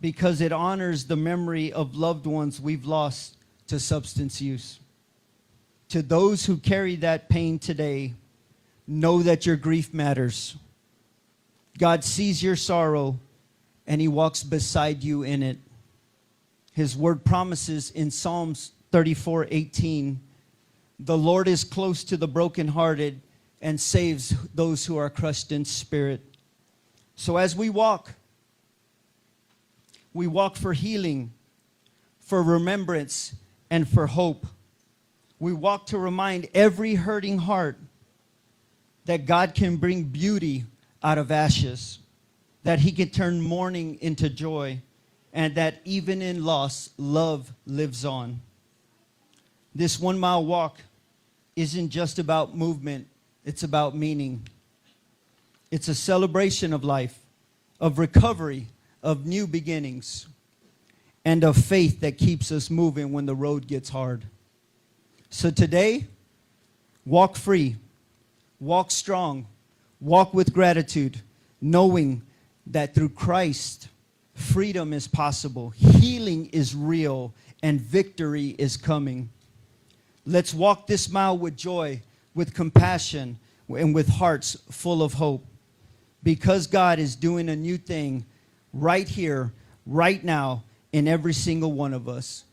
because it honors the memory of loved ones we've lost to substance use. To those who carry that pain today, know that your grief matters. God sees your sorrow, and He walks beside you in it. His word promises in Psalms 34:18, the Lord is close to the brokenhearted and saves those who are crushed in spirit. So as we walk for healing, for remembrance, and for hope. We walk to remind every hurting heart that God can bring beauty out of ashes, that He can turn mourning into joy, and that even in loss, love lives on. This 1 mile walk isn't just about movement, it's about meaning. It's a celebration of life, of recovery, of new beginnings, and of faith that keeps us moving when the road gets hard. So today, walk free, walk strong, walk with gratitude, knowing that through Christ, freedom is possible, healing is real, and victory is coming. Let's walk this mile with joy, with compassion, and with hearts full of hope. Because God is doing a new thing right here, right now, in every single one of us.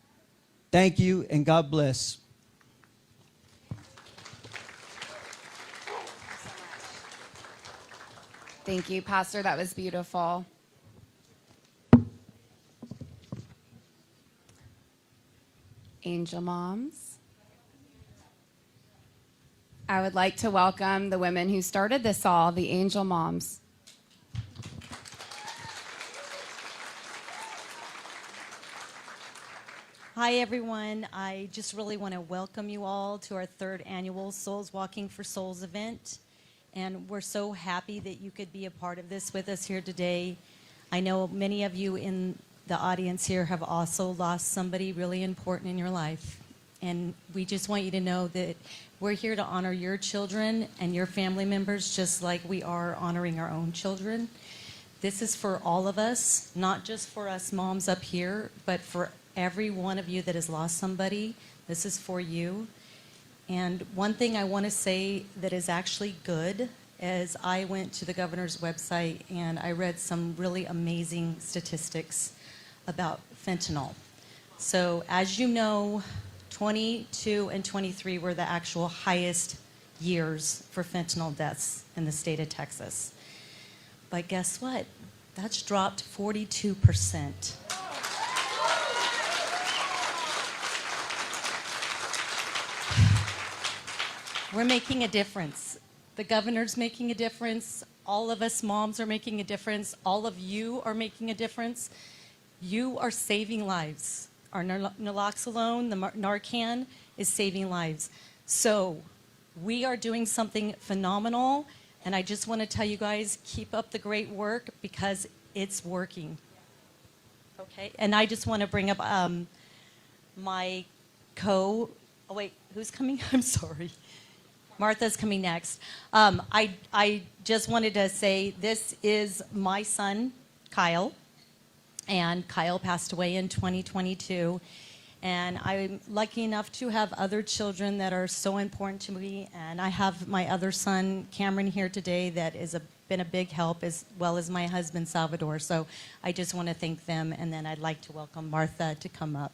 Thank you, and God bless. Thank you, Pastor. That was beautiful. Angel Moms. I would like to welcome the women who started this all, the Angel Moms. Hi, everyone. I just really want to welcome you all to our 3rd annual Souls Walking for Souls event. And we're so happy that you could be a part of this with us here today. I know many of you in the audience here have also lost somebody really important in your life. And we just want you to know that we're here to honor your children and your family members just like we are honoring our own children. This is for all of us, not just for us moms up here, but for every one of you that has lost somebody. This is for you. And one thing I want to say that is actually good is I went to the governor's website and I read some really amazing statistics about fentanyl. So as you know, 22 and 23 were the actual highest years for fentanyl deaths in the state of Texas. But guess what? That's dropped 42%. We're making a difference. The governor's making a difference. All of us moms are making a difference. All of you are making a difference. You are saving lives. Our naloxone, the Narcan, is saving lives. So we are doing something phenomenal, and I just want to tell you guys, keep up the great work because it's working. Okay, and I just want to bring up my oh wait, who's coming? I'm sorry. Martha's coming next. I just wanted to say this is my son, Kyle. And Kyle passed away in 2022. And I'm lucky enough to have other children that are so important to me. And I have my other son, Cameron, here today that is been a big help, as well as my husband, Salvador. So I just want to thank them. And then I'd like to welcome Martha to come up.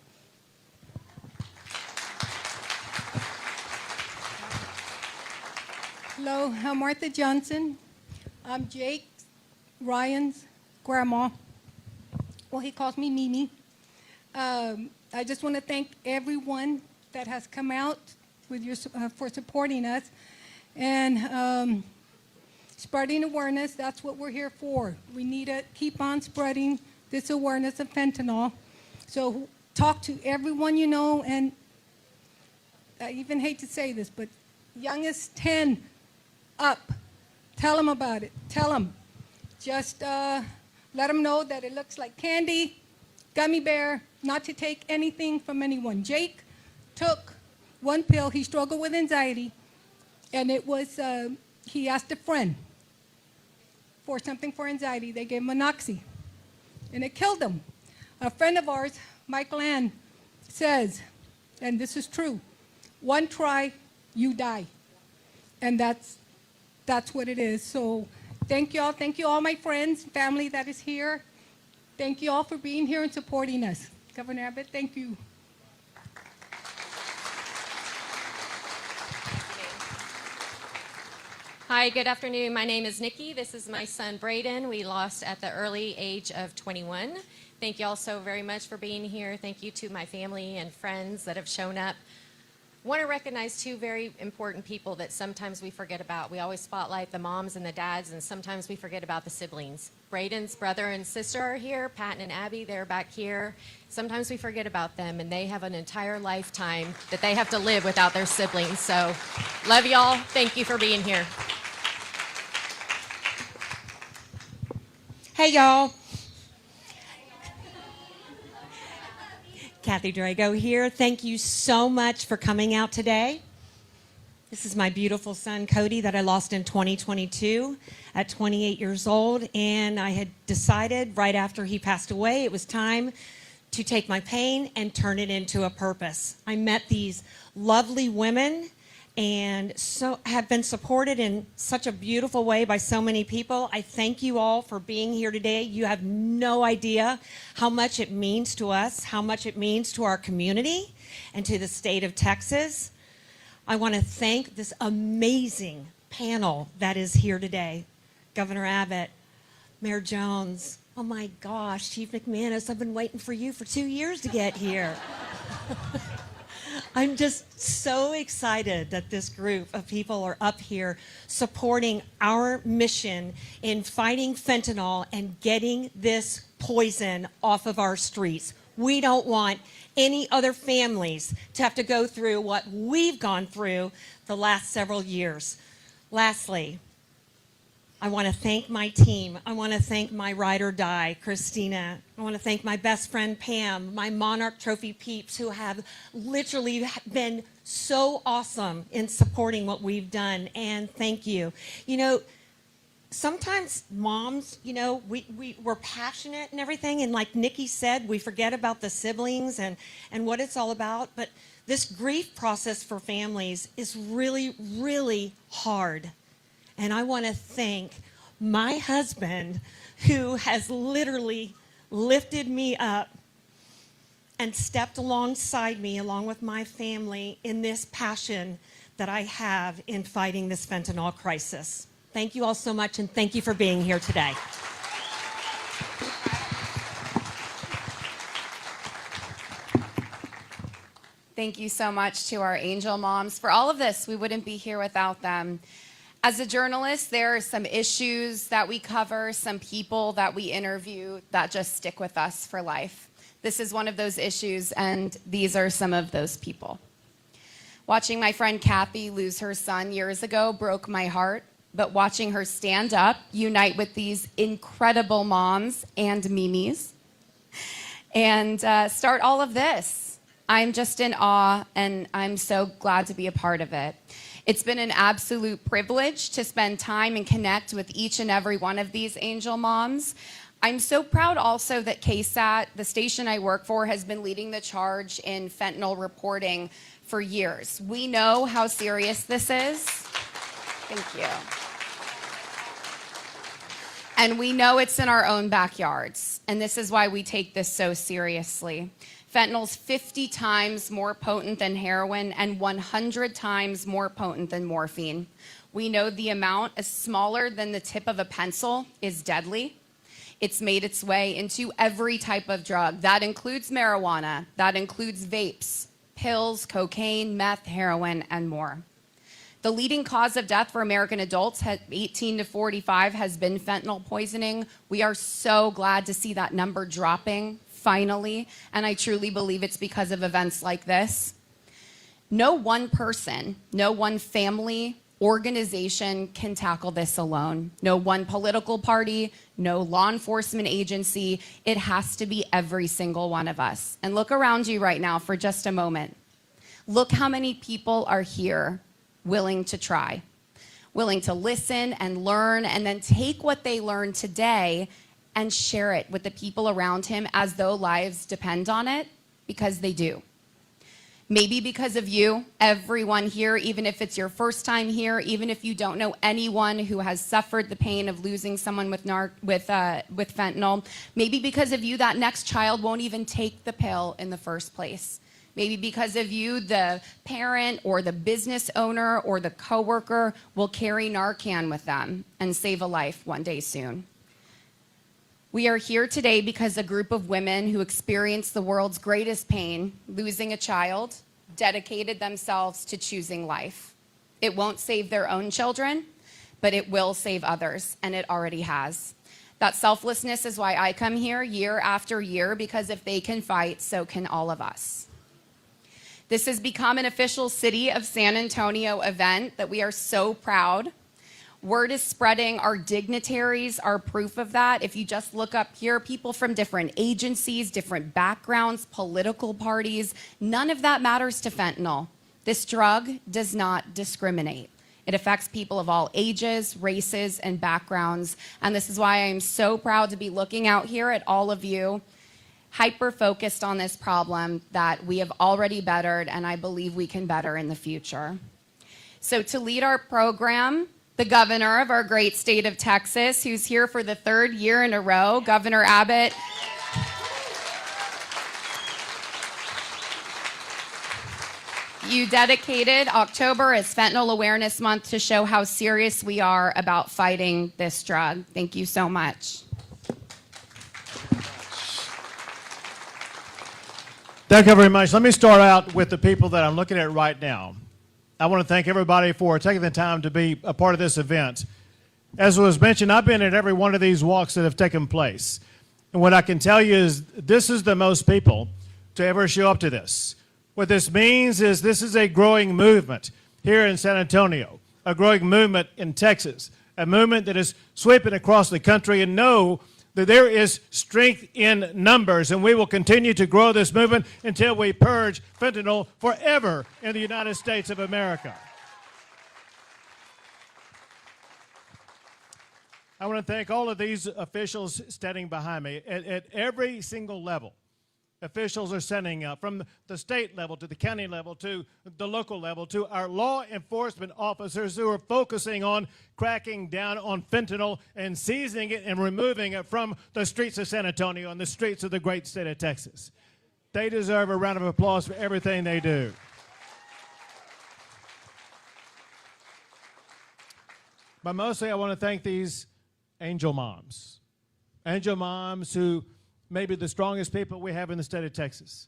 Hello, I'm Martha Johnson. I'm Jake, Ryan's grandma. Well, he calls me Mimi. I just want to thank everyone that has come out with your, for supporting us and spreading awareness. That's what we're here for. We need to keep on spreading this awareness of fentanyl. So talk to everyone you know, and I even hate to say this, but youngest 10 up. Tell them about it. Tell them. Just let them know that it looks like candy, gummy bear, not to take anything from anyone. Jake took one pill. He struggled with anxiety, and it was, he asked a friend for something for anxiety. They gave him an oxy, and it killed him. A friend of ours, Mike Land, says, and this is true, one try, you die. And that's what it is. So thank you all my friends, family that is here. Thank you all for being here and supporting us. Governor Abbott, thank you. Hi, good afternoon. My name is Nikki. This is my son, Braden. We lost at the early age of 21. Thank you all so very much for being here. Thank you to my family and friends that have shown up. I want to recognize two very important people that sometimes we forget about. We always spotlight the moms and the dads, and sometimes we forget about the siblings. Braden's brother and sister are here, Patton and Abby, they're back here. Sometimes we forget about them, and they have an entire lifetime that they have to live without their siblings. So, love y'all. Thank you for being here. Hey, y'all. Kathy Drago here. Thank you so much for coming out today. This is my beautiful son, Cody, that I lost in 2022 at 28 years old. And I had decided right after he passed away, it was time to take my pain and turn it into a purpose. I met these lovely women and so have been supported in such a beautiful way by so many people. I thank you all for being here today. You have no idea how much it means to us, how much it means to our community and to the state of Texas. I want to thank this amazing panel that is here today. Governor Abbott, Mayor Jones, oh my gosh, Chief McManus, I've been waiting for you for 2 years to get here. I'm just so excited that this group of people are up here supporting our mission in fighting fentanyl and getting this poison off of our streets. We don't want any other families to have to go through what we've gone through the last several years. Lastly, I want to thank my team. I want to thank my ride or die, Christina. I want to thank my best friend, Pam, my Monarch Trophy peeps who have literally been so awesome in supporting what we've done. And thank you. You know, sometimes moms, you know, we're passionate and everything. And like Nikki said, we forget about the siblings and what it's all about. But this grief process for families is really, really hard. And I want to thank my husband who has literally lifted me up and stepped alongside me along with my family in this passion that I have in fighting this fentanyl crisis. Thank you all so much, and thank you for being here today. Thank you so much to our angel moms for all of this. We wouldn't be here without them. As a journalist, there are some issues that we cover, some people that we interview that just stick with us for life. This is one of those issues, and these are some of those people. Watching my friend Kathy lose her son years ago broke my heart, but watching her stand up, unite with these incredible moms and Mimis, and start all of this, I'm just in awe, and I'm so glad to be a part of it. It's been an absolute privilege to spend time and connect with each and every one of these angel moms. I'm so proud also that KSAT, the station I work for, has been leading the charge in fentanyl reporting for years. We know how serious this is. Thank you. And we know it's in our own backyards, and this is why we take this so seriously. Fentanyl's 50 times more potent than heroin and 100 times more potent than morphine. We know the amount is smaller than the tip of a pencil is deadly. It's made its way into every type of drug. That includes marijuana, that includes vapes, pills, cocaine, meth, heroin, and more. The leading cause of death for American adults 18 to 45 has been fentanyl poisoning. We are so glad to see that number dropping finally, and I truly believe it's because of events like this. No one person, no one family, organization can tackle this alone. No one political party, no law enforcement agency. It has to be every single one of us. And look around you right now for just a moment. Look how many people are here willing to try, willing to listen and learn, and then take what they learned today and share it with the people around him as though lives depend on it, because they do. Maybe because of you, everyone here, even if it's your first time here, even if you don't know anyone who has suffered the pain of losing someone with fentanyl, maybe because of you, that next child won't even take the pill in the first place. Maybe because of you, the parent or the business owner or the coworker will carry Narcan with them and save a life one day soon. We are here today because a group of women who experienced the world's greatest pain, losing a child, dedicated themselves to choosing life. It won't save their own children, but it will save others, and it already has. That selflessness is why I come here year after year, because if they can fight, so can all of us. This has become an official City of San Antonio event that we are so proud. Word is spreading. Our dignitaries are proof of that. If you just look up here, people from different agencies, different backgrounds, political parties, none of that matters to fentanyl. This drug does not discriminate. It affects people of all ages, races, and backgrounds. And this is why I'm so proud to be looking out here at all of you, hyper-focused on this problem that we have already bettered, and I believe we can better in the future. So to lead our program, the governor of our great state of Texas, who's here for the third year in a row, Governor Abbott. You dedicated October as Fentanyl Awareness Month to show how serious we are about fighting this drug. Thank you so much. Thank you very much. Let me start out with the people that I'm looking at right now. I want to thank everybody for taking the time to be a part of this event. As was mentioned, I've been at every one of these walks that have taken place. And what I can tell you is this is the most people to ever show up to this. What this means is this is a growing movement here in San Antonio, a growing movement in Texas, a movement that is sweeping across the country, and know that there is strength in numbers, and we will continue to grow this movement until we purge fentanyl forever in the United States of America. I want to thank all of these officials standing behind me. At every single level, officials are standing up, from the state level to the county level to the local level to our law enforcement officers who are focusing on cracking down on fentanyl and seizing it and removing it from the streets of San Antonio and the streets of the great state of Texas. They deserve a round of applause for everything they do. But mostly I want to thank these angel moms who may be the strongest people we have in the state of Texas.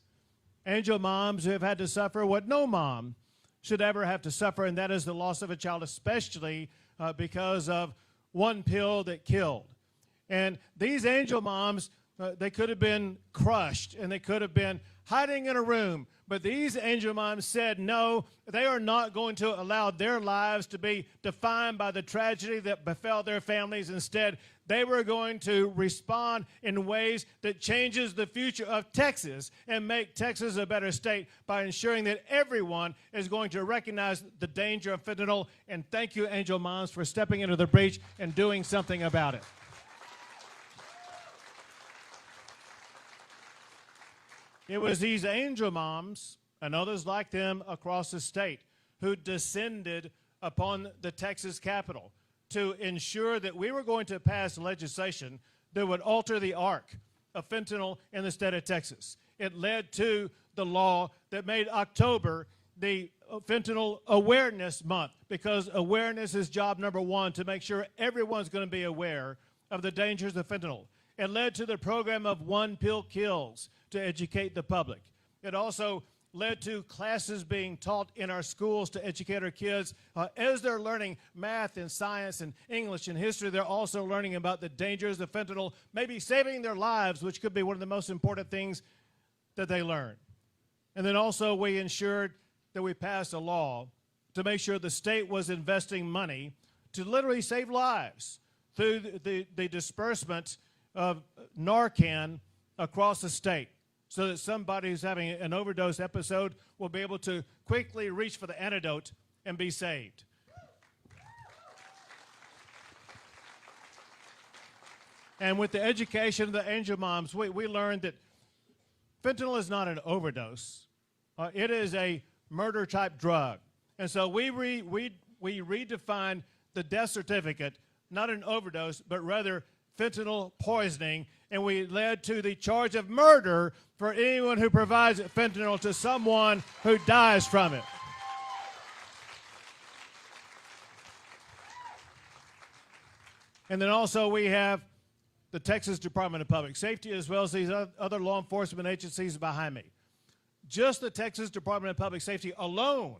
Angel moms who have had to suffer what no mom should ever have to suffer, and that is the loss of a child, especially because of one pill that killed. And these angel moms, they could have been crushed and they could have been hiding in a room, but these angel moms said no, they are not going to allow their lives to be defined by the tragedy that befell their families. Instead, they were going to respond in ways that changes the future of Texas and make Texas a better state by ensuring that everyone is going to recognize the danger of fentanyl. And thank you, angel moms, for stepping into the breach and doing something about it. It was these angel moms and others like them across the state who descended upon the Texas Capitol to ensure that we were going to pass legislation that would alter the arc of fentanyl in the state of Texas. It led to the law that made October the Fentanyl Awareness Month, because awareness is job number one, to make sure everyone's going to be aware of the dangers of fentanyl. It led to the program of One Pill Kills to educate the public. It also led to classes being taught in our schools to educate our kids. As they're learning math and science and English and history, they're also learning about the dangers of fentanyl, maybe saving their lives, which could be one of the most important things that they learn. And then also we ensured that we passed a law to make sure the state was investing money to literally save lives through the disbursement of Narcan across the state, so that somebody who's having an overdose episode will be able to quickly reach for the antidote and be saved. And with the education of the Angel Moms, we learned that fentanyl is not an overdose. It is a murder-type drug. And so we redefined the death certificate, not an overdose, but rather fentanyl poisoning, and we led to the charge of murder for anyone who provides fentanyl to someone who dies from it. And then also we have the Texas Department of Public Safety, as well as these other law enforcement agencies behind me. Just the Texas Department of Public Safety alone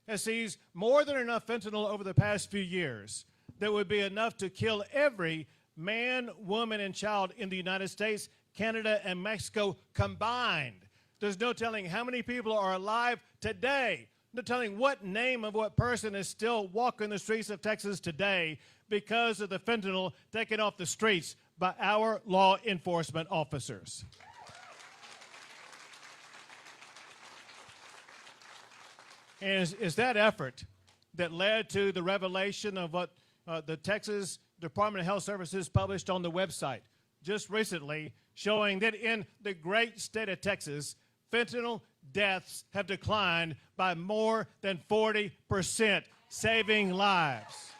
has seized more than enough fentanyl over the past few years that would be enough to kill every man, woman, and child in the United States, Canada, and Mexico combined. There's no telling how many people are alive today. No telling what name of what person is still walking the streets of Texas today because of the fentanyl taken off the streets by our law enforcement officers. And it's that effort that led to the revelation of what the Texas Department of Health Services published on the website just recently, showing that in the great state of Texas, fentanyl deaths have declined by more than 40%, saving lives.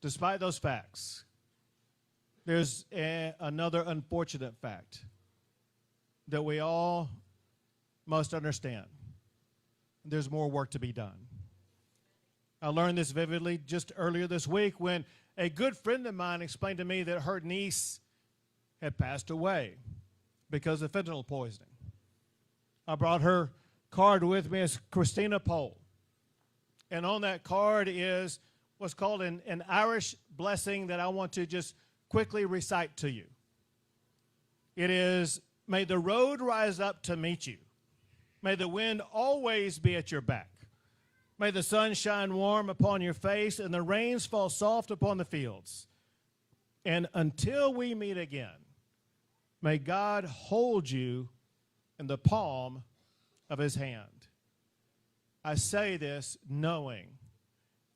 Despite those facts, there's another unfortunate fact that we all must understand. There's more work to be done. I learned this vividly just earlier this week when a good friend of mine explained to me that her niece had passed away because of fentanyl poisoning. I brought her card with me as Christina Pohl. And on that card is what's called an Irish blessing that I want to just quickly recite to you. It is, may the road rise up to meet you. May the wind always be at your back. May the sun shine warm upon your face and the rains fall soft upon the fields. And until we meet again, may God hold you in the palm of his hand. I say this knowing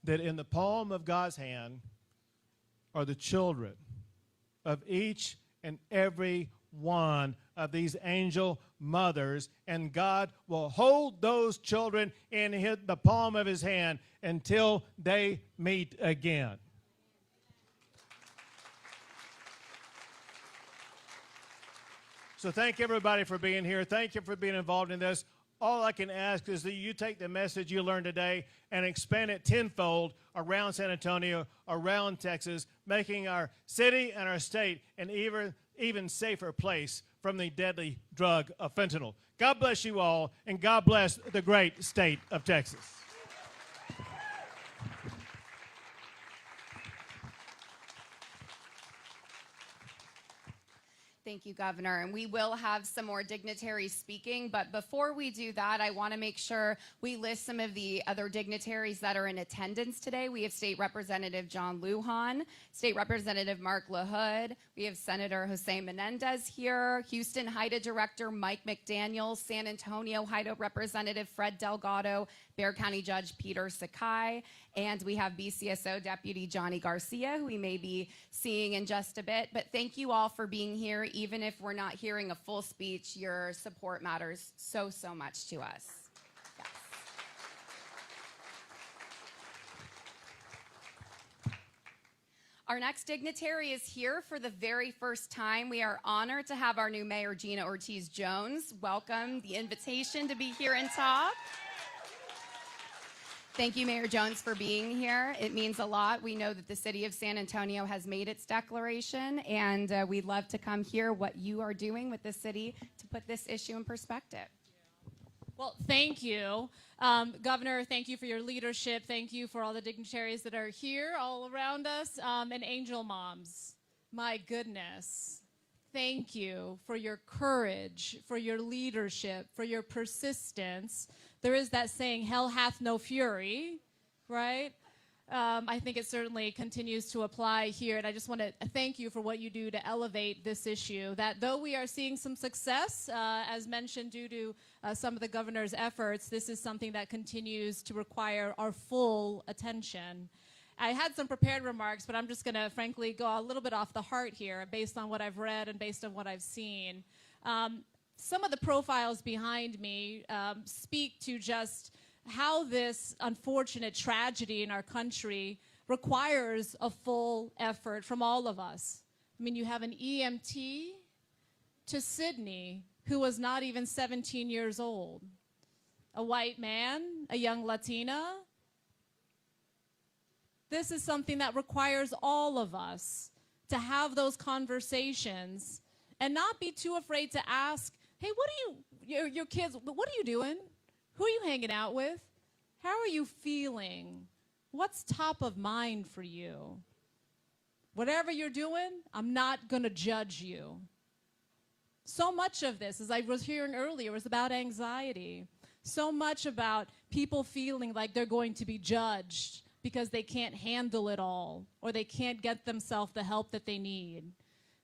that in the palm of God's hand are the children of each and every one of these angel mothers, and God will hold those children in the palm of his hand until they meet again. So thank everybody for being here. Thank you for being involved in this. All I can ask is that you take the message you learned today and expand it tenfold around San Antonio, around Texas, making our city and our state an even safer place from the deadly drug of fentanyl. God bless you all, and God bless the great state of Texas. Thank you, Governor. And we will have some more dignitaries speaking. But before we do that, I want to make sure we list some of the other dignitaries that are in attendance today. We have State Representative John Lujan, State Representative Mark LaHood. We have Senator Jose Menendez here, Houston HIDA Director Mike McDaniel, San Antonio HIDA Representative Fred Delgado, Bexar County Judge Peter Sakai, and we have BCSO Deputy Johnny Garcia, who we may be seeing in just a bit. But thank you all for being here. Even if we're not hearing a full speech, your support matters so, so much to us. Yes. Our next dignitary is here for the very first time. We are honored to have our new Mayor Gina Ortiz Jones. Welcome the invitation to be here and talk. Thank you, Mayor Jones, for being here. It means a lot. We know that the city of San Antonio has made its declaration, and we'd love to come hear what you are doing with the city to put this issue in perspective. Well, thank you. Governor, thank you for your leadership. Thank you for all the dignitaries that are here all around us, and angel moms. My goodness. Thank you for your courage, for your leadership, for your persistence. There is that saying, hell hath no fury, right? I think it certainly continues to apply here, and I just want to thank you for what you do to elevate this issue, that though we are seeing some success, as mentioned, due to some of the governor's efforts, this is something that continues to require our full attention. I had some prepared remarks, but I'm just going to, frankly, go a little bit off the heart here based on what I've read and based on what I've seen. Some of the profiles behind me speak to just how this unfortunate tragedy in our country requires a full effort from all of us. I mean, you have an EMT to Sydney who was not even 17 years old, a white man, a young Latina. This is something that requires all of us to have those conversations and not be too afraid to ask, hey, what are your kids, what are you doing? Who are you hanging out with? How are you feeling? What's top of mind for you? Whatever you're doing, I'm not going to judge you. So much of this, as I was hearing earlier, was about anxiety. So much about people feeling like they're going to be judged because they can't handle it all or they can't get themselves the help that they need.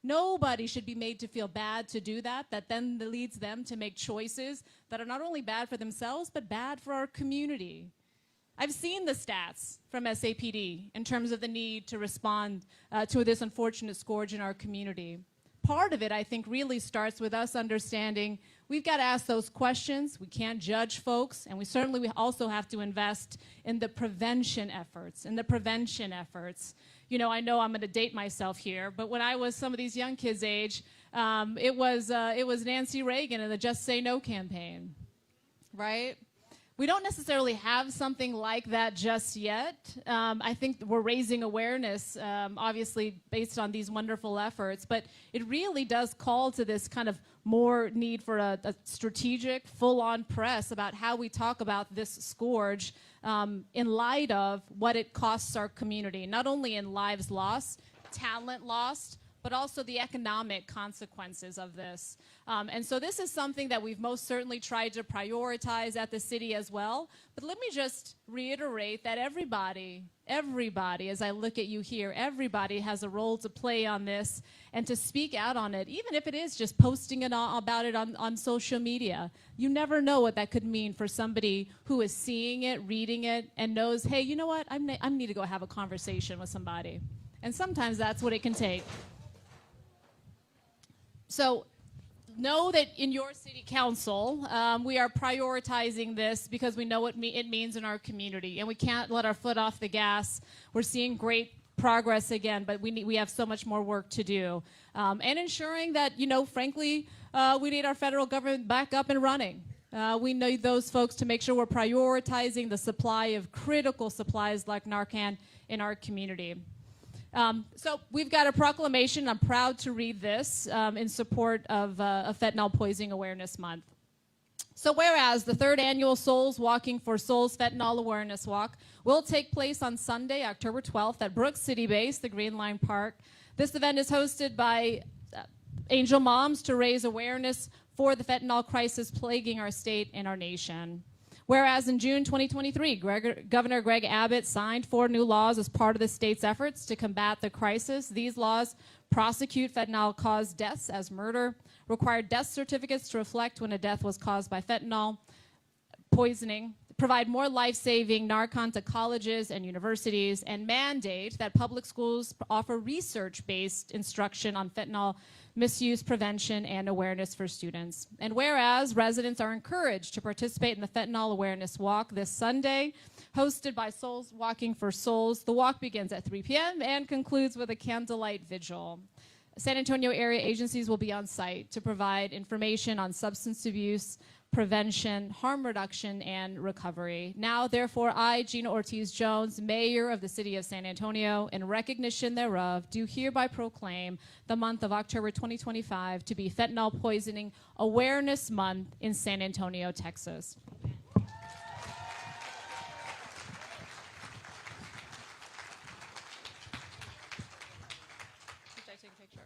Nobody should be made to feel bad to do that, that then leads them to make choices that are not only bad for themselves, but bad for our community. I've seen the stats from SAPD in terms of the need to respond to this unfortunate scourge in our community. Part of it, I think, really starts with us understanding we've got to ask those questions. We can't judge folks, and we also have to invest in the prevention efforts, You know, I know I'm going to date myself here, but when I was some of these young kids' age, it was Nancy Reagan and the Just Say No campaign, right? We don't necessarily have something like that just yet. I think we're raising awareness, obviously, based on these wonderful efforts, but it really does call to this kind of more need for a strategic, full-on press about how we talk about this scourge in light of what it costs our community, not only in lives lost, talent lost, but also the economic consequences of this. And so this is something that we've most certainly tried to prioritize at the city as well. But let me just reiterate that everybody, as I look at you here, everybody has a role to play on this and to speak out on it, even if it is just posting about it on social media. You never know what that could mean for somebody who is seeing it, reading it, and knows, hey, you know what, I need to go have a conversation with somebody. And sometimes that's what it can take. So know that in your city council, we are prioritizing this because we know what it means in our community, and we can't let our foot off the gas. We're seeing great progress again, but we have so much more work to do. And ensuring that, you know, frankly, we need our federal government back up and running. We need those folks to make sure we're prioritizing the supply of critical supplies like Narcan in our community. So we've got a proclamation. I'm proud to read this in support of Fentanyl Poisoning Awareness Month. So whereas the 3rd annual Souls Walking for Souls Fentanyl Awareness Walk will take place on Sunday, October 12th at Brooks City Base, the Greenline Park. This event is hosted by Angel Moms to raise awareness for the fentanyl crisis plaguing our state and our nation. Whereas in June 2023, Governor Greg Abbott signed 4 new laws as part of the state's efforts to combat the crisis. These laws prosecute fentanyl-caused deaths as murder, require death certificates to reflect when a death was caused by fentanyl poisoning, provide more life-saving Narcan to colleges and universities, and mandate that public schools offer research-based instruction on fentanyl misuse, prevention, and awareness for students. And whereas residents are encouraged to participate in the Fentanyl Awareness Walk this Sunday, hosted by Souls Walking for Souls, the walk begins at 3 p.m. and concludes with a candlelight vigil. San Antonio area agencies will be on site to provide information on substance abuse, prevention, harm reduction, and recovery. Now, therefore, I, Gina Ortiz Jones, Mayor of the City of San Antonio, in recognition thereof, do hereby proclaim the month of October 2025 to be Fentanyl Poisoning Awareness Month in San Antonio, Texas. Should I take a picture?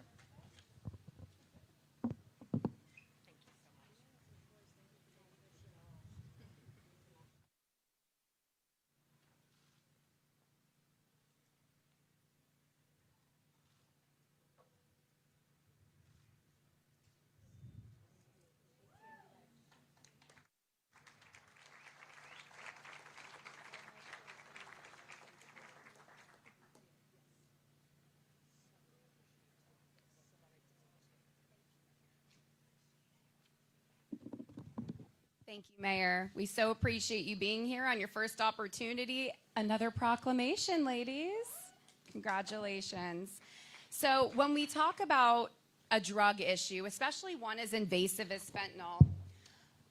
Thank you, Mayor. We so appreciate you being here on your first opportunity. Another proclamation, ladies. Congratulations. So when we talk about a drug issue, especially one as invasive as fentanyl,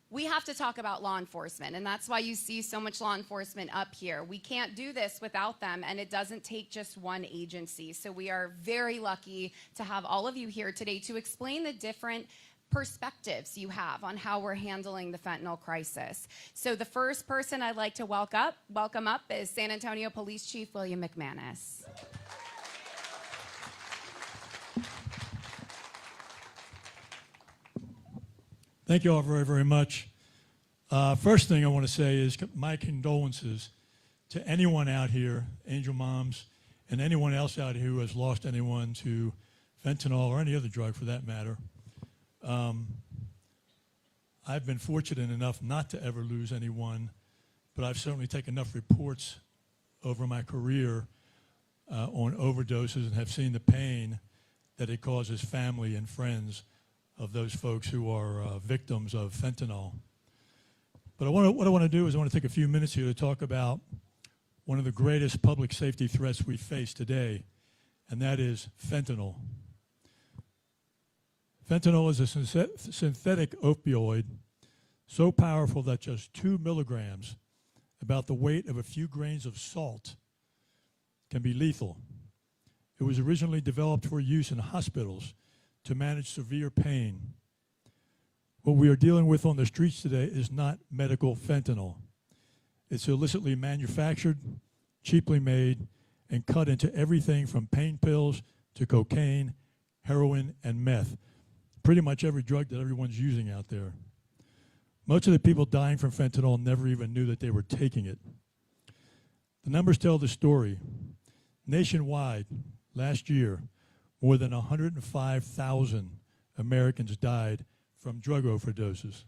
we have to talk about law enforcement, and that's why you see so much law enforcement up here. We can't do this without them, and it doesn't take just one agency. So we are very lucky to have all of you here today to explain the different perspectives you have on how we're handling the fentanyl crisis. So the first person I'd like to welcome up is San Antonio Police Chief William McManus. Thank you all very, very much. First thing I want to say is my condolences to anyone out here, Angel Moms, and anyone else out here who has lost anyone to fentanyl or any other drug for that matter. I've been fortunate enough not to ever lose anyone, but I've certainly taken enough reports over my career on overdoses and have seen the pain that it causes family and friends of those folks who are victims of fentanyl. But what I want to do is I want to take a few minutes here to talk about one of the greatest public safety threats we face today, and that is fentanyl. Fentanyl is a synthetic opioid so powerful that just 2 milligrams, about the weight of a few grains of salt, can be lethal. It was originally developed for use in hospitals to manage severe pain. What we are dealing with on the streets today is not medical fentanyl. It's illicitly manufactured, cheaply made, and cut into everything from pain pills to cocaine, heroin, and meth. Pretty much every drug that everyone's using out there. Most of the people dying from fentanyl never even knew that they were taking it. The numbers tell the story. Nationwide, last year, more than 105,000 Americans died from drug overdoses,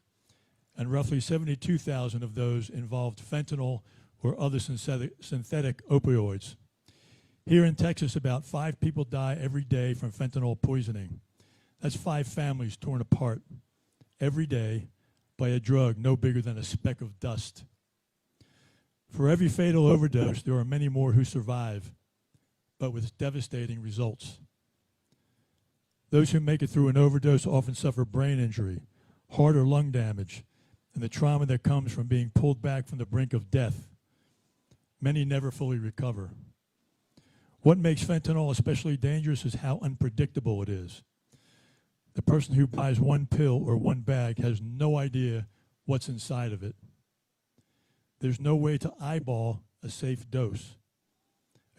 and roughly 72,000 of those involved fentanyl or other synthetic opioids. Here in Texas, about 5 people die every day from fentanyl poisoning. That's 5 families torn apart every day by a drug no bigger than a speck of dust. For every fatal overdose, there are many more who survive, but with devastating results. Those who make it through an overdose often suffer brain injury, heart or lung damage, and the trauma that comes from being pulled back from the brink of death. Many never fully recover. What makes fentanyl especially dangerous is how unpredictable it is. The person who buys 1 pill or 1 bag has no idea what's inside of it. There's no way to eyeball a safe dose.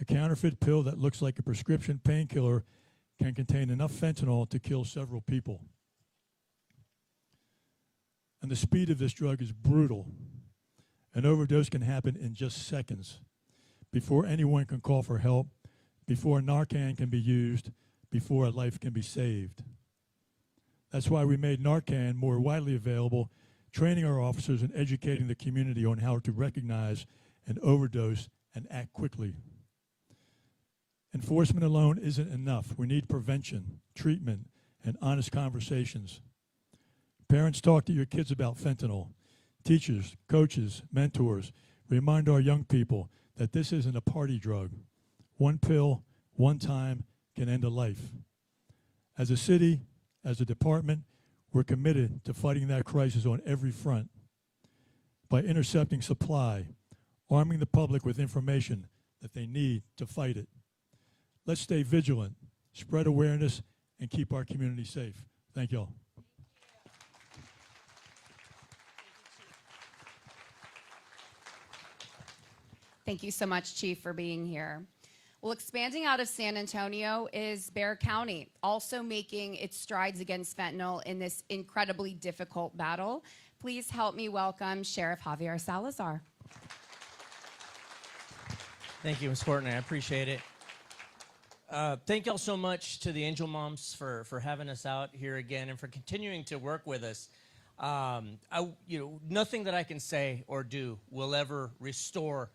A counterfeit pill that looks like a prescription painkiller can contain enough fentanyl to kill several people. And the speed of this drug is brutal. An overdose can happen in just seconds, before anyone can call for help, before Narcan can be used, before a life can be saved. That's why we made Narcan more widely available, training our officers and educating the community on how to recognize an overdose and act quickly. Enforcement alone isn't enough. We need prevention, treatment, and honest conversations. Parents, talk to your kids about fentanyl. Teachers, coaches, mentors, remind our young people that this isn't a party drug. 1 pill, 1 time can end a life. As a city, as a department, we're committed to fighting that crisis on every front by intercepting supply, arming the public with information that they need to fight it. Let's stay vigilant, spread awareness, and keep our community safe. Thank you all. Thank you so much, Chief, for being here. Well, expanding out of San Antonio is Bexar County, also making its strides against fentanyl in this incredibly difficult battle. Please help me welcome Sheriff Javier Salazar. Thank you, Ms. Courtney. I appreciate it. Thank y'all so much to the Angel Moms for having us out here again and for continuing to work with us. Nothing that I can say or do will ever restore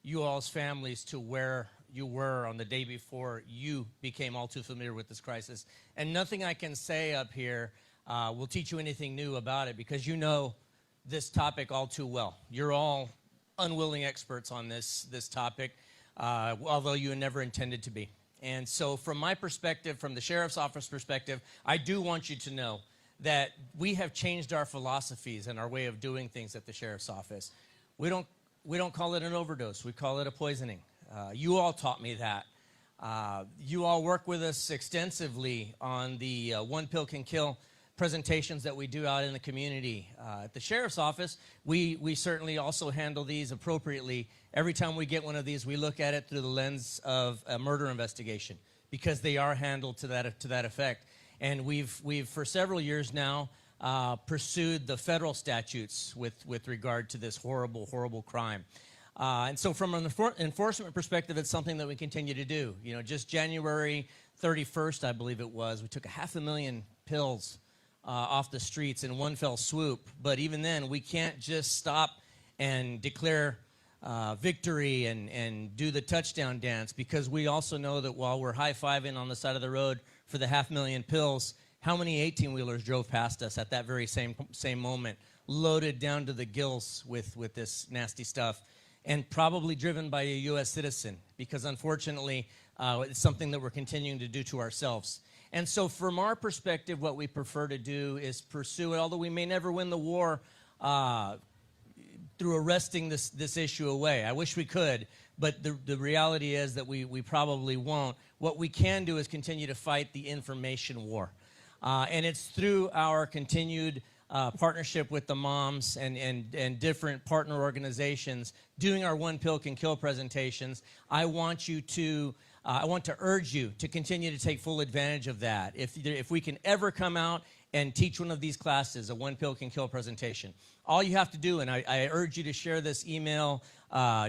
you all's families to where you were on the day before you became all too familiar with this crisis. And nothing I can say up here will teach you anything new about it, because you know this topic all too well. You're all unwilling experts on this topic, although you never intended to be. And so from my perspective, from the sheriff's office perspective, I do want you to know that we have changed our philosophies and our way of doing things at the sheriff's office. We don't call it an overdose. We call it a poisoning. You all taught me that. You all work with us extensively on the One Pill Can Kill presentations that we do out in the community. At the sheriff's office, we certainly also handle these appropriately. Every time we get one of these, we look at it through the lens of a murder investigation, because they are handled to that effect. And we've for several years now pursued the federal statutes with regard to this horrible, horrible crime. And so from an enforcement perspective, it's something that we continue to do. You know, just January 31st, I believe it was, we took 500,000 pills off the streets in one fell swoop. But even then, we can't just stop and declare victory and do the touchdown dance, because we also know that while we're high-fiving on the side of the road for the 500,000 pills, how many 18-wheelers drove past us at that very same moment, loaded down to the gills with this nasty stuff, and probably driven by a U.S. citizen, because unfortunately, it's something that we're continuing to do to ourselves. And so from our perspective, what we prefer to do is pursue it, although we may never win the war through arresting this issue away. I wish we could, but the reality is that we probably won't. What we can do is continue to fight the information war. And it's through our continued partnership with the moms and different partner organizations doing our One Pill Can Kill presentations. I want to urge you to continue to take full advantage of that. If we can ever come out and teach one of these classes, a One Pill Can Kill presentation, all you have to do, and I urge you to share this email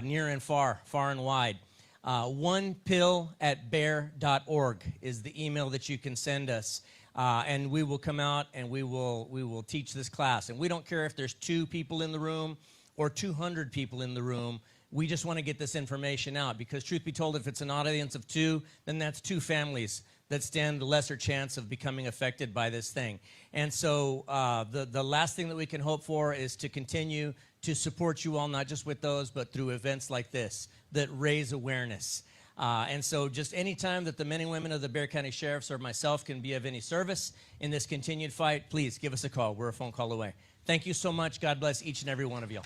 near and far and wide, onepill@bear.org is the email that you can send us. And we will come out and we will teach this class. And we don't care if there's 2 people in the room or 200 people in the room. We just want to get this information out, because truth be told, if it's an audience of 2, then that's 2 families that stand the lesser chance of becoming affected by this thing. And so the last thing that we can hope for is to continue to support you all, not just with those, but through events like this that raise awareness. And so just any time that the men and women of the Bexar County Sheriffs or myself can be of any service in this continued fight, please give us a call. We're a phone call away. Thank you so much. God bless each and every one of you.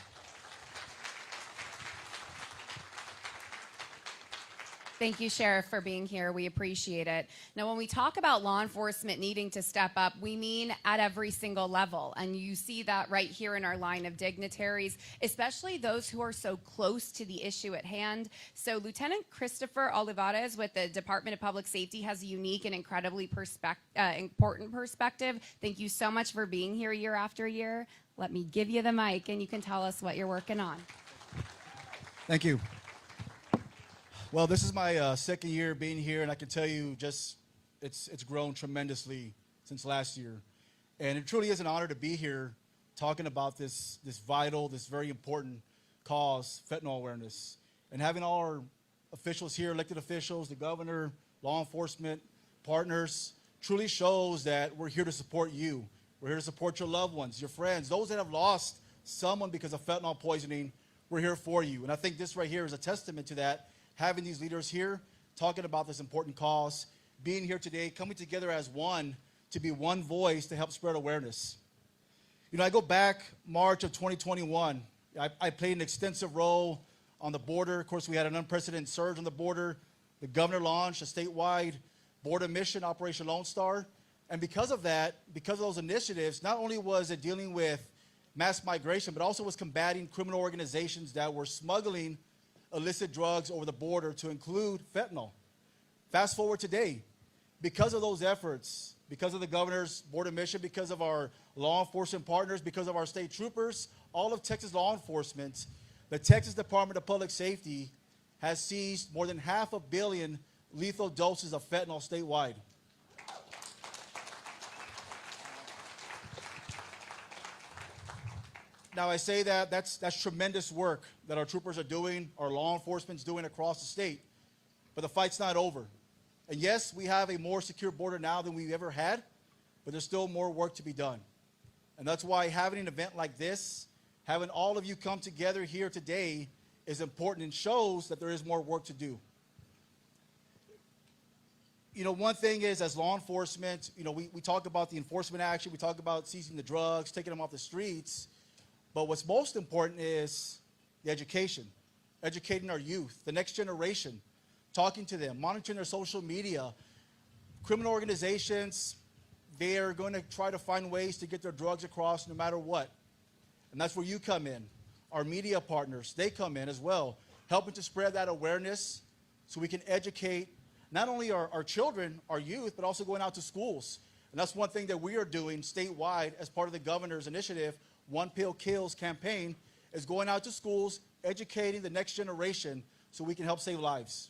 Thank you, Sheriff, for being here. We appreciate it. Now, when we talk about law enforcement needing to step up, we mean at every single level. And you see that right here in our line of dignitaries, especially those who are so close to the issue at hand. So Lieutenant Christopher Olivares with the Department of Public Safety has a unique and incredibly important perspective. Thank you so much for being here year after year. Let me give you the mic, and you can tell us what you're working on. Thank you. Well, this is my second year being here, and I can tell you just it's grown tremendously since last year. And it truly is an honor to be here talking about this vital, this very important cause, fentanyl awareness. And having all our officials here, elected officials, the governor, law enforcement, partners, truly shows that we're here to support you. We're here to support your loved ones, your friends, those that have lost someone because of fentanyl poisoning. We're here for you. And I think this right here is a testament to that. Having these leaders here, talking about this important cause, being here today, coming together as one to be one voice to help spread awareness. You know, I go back March of 2021. I played an extensive role on the border. Of course, we had an unprecedented surge on the border. The governor launched a statewide border mission, Operation Lone Star. And because of that, because of those initiatives, not only was it dealing with mass migration, but also was combating criminal organizations that were smuggling illicit drugs over the border, to include fentanyl. Fast forward today, because of those efforts, because of the governor's border mission, because of our law enforcement partners, because of our state troopers, all of Texas law enforcement, the Texas Department of Public Safety has seized more than 500 million lethal doses of fentanyl statewide. Now, I say that's tremendous work that our troopers are doing, our law enforcement's doing across the state. But the fight's not over. And yes, we have a more secure border now than we've ever had, but there's still more work to be done. And that's why having an event like this, Having all of you come together here today is important and shows that there is more work to do. You know, one thing is, as law enforcement, you know, we talk about the enforcement action, we talk about seizing the drugs, taking them off the streets, but what's most important is the education, educating our youth, the next generation, talking to them, monitoring their social media. Criminal organizations, they are going to try to find ways to get their drugs across no matter what. And that's where you come in. Our media partners, they come in as well, helping to spread that awareness so we can educate not only our children, our youth, but also going out to schools. And that's one thing that we are doing statewide as part of the governor's initiative, One Pill Kills campaign, is going out to schools, educating the next generation so we can help save lives.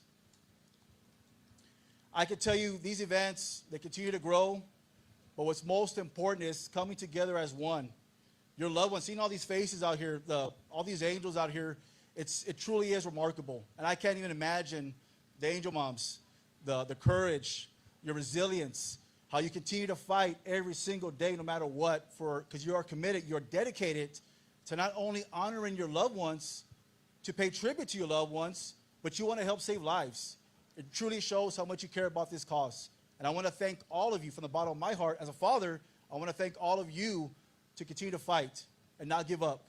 I can tell you these events, they continue to grow, but what's most important is coming together as one. Your loved ones, seeing all these faces out here, all these angels out here, it truly is remarkable. And I can't even imagine the angel moms, the courage, your resilience, how you continue to fight every single day no matter what, because you are committed, you're dedicated to not only honoring your loved ones, to pay tribute to your loved ones, but you want to help save lives. It truly shows how much you care about this cause. And I want to thank all of you from the bottom of my heart. As a father, I want to thank all of you to continue to fight and not give up.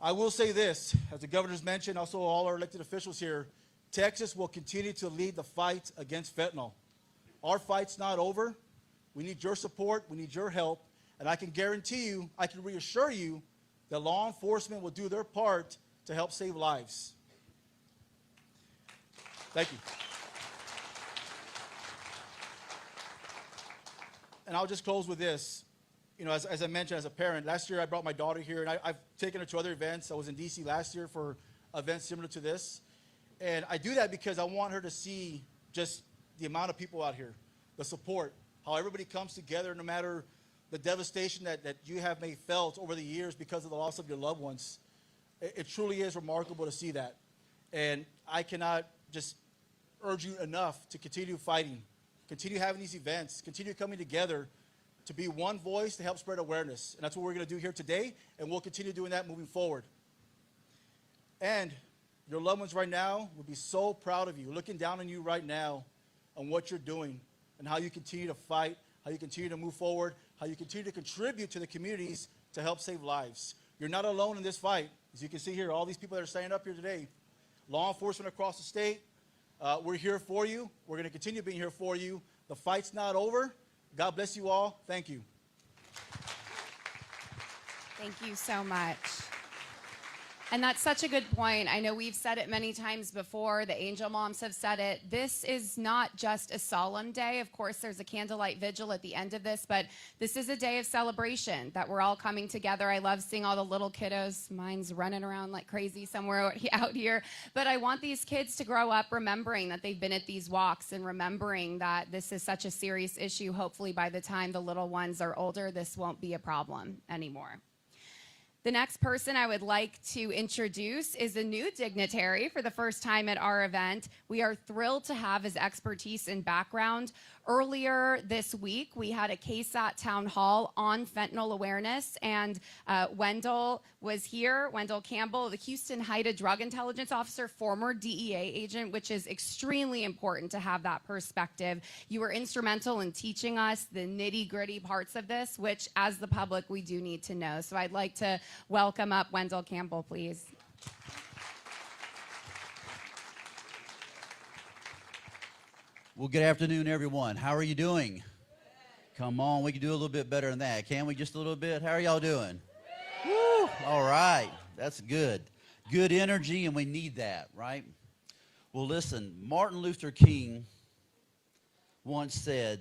I will say this, as the governor's mentioned, also all our elected officials here, Texas will continue to lead the fight against fentanyl. Our fight's not over. We need your support. We need your help. And I can guarantee you, I can reassure you that law enforcement will do their part to help save lives. Thank you. And I'll just close with this. You know, as I mentioned, as a parent, last year I brought my daughter here, and I've taken her to other events. I was in D.C. last year for events similar to this. And I do that because I want her to see just the amount of people out here, the support, how everybody comes together no matter the devastation that you have may felt over the years because of the loss of your loved ones. It truly is remarkable to see that. And I cannot just urge you enough to continue fighting, continue having these events, continue coming together to be one voice to help spread awareness. And that's what we're going to do here today, and we'll continue doing that moving forward. And your loved ones right now will be so proud of you, looking down on you right now on what you're doing and how you continue to fight, how you continue to move forward, how you continue to contribute to the communities to help save lives. You're not alone in this fight. As you can see here, all these people that are standing up here today, law enforcement across the state, we're here for you. We're going to continue being here for you. The fight's not over. God bless you all. Thank you. Thank you so much. And that's such a good point. I know we've said it many times before. The angel moms have said it. This is not just a solemn day. Of course, there's a candlelight vigil at the end of this, but this is a day of celebration that we're all coming together. I love seeing all the little kiddos. Mine's running around like crazy somewhere out here. But I want these kids to grow up remembering that they've been at these walks and remembering that this is such a serious issue. Hopefully by the time the little ones are older, this won't be a problem anymore. The next person I would like to introduce is a new dignitary for the first time at our event. We are thrilled to have his expertise and background. Earlier this week, we had a KSAT town hall on fentanyl awareness, and Wendell was here, Wendell Campbell, the Houston HIDTA drug intelligence officer, former DEA agent, which is extremely important to have that perspective. You were instrumental in teaching us the nitty-gritty parts of this, which as the public, we do need to know. So I'd like to welcome up Wendell Campbell, please. Well, good afternoon, everyone. How are you doing? Come on, we can do a little bit better than that. Can we just a little bit? How are y'all doing? Woo! All right. That's good. Good energy, and we need that, right? Well, listen, Martin Luther King once said,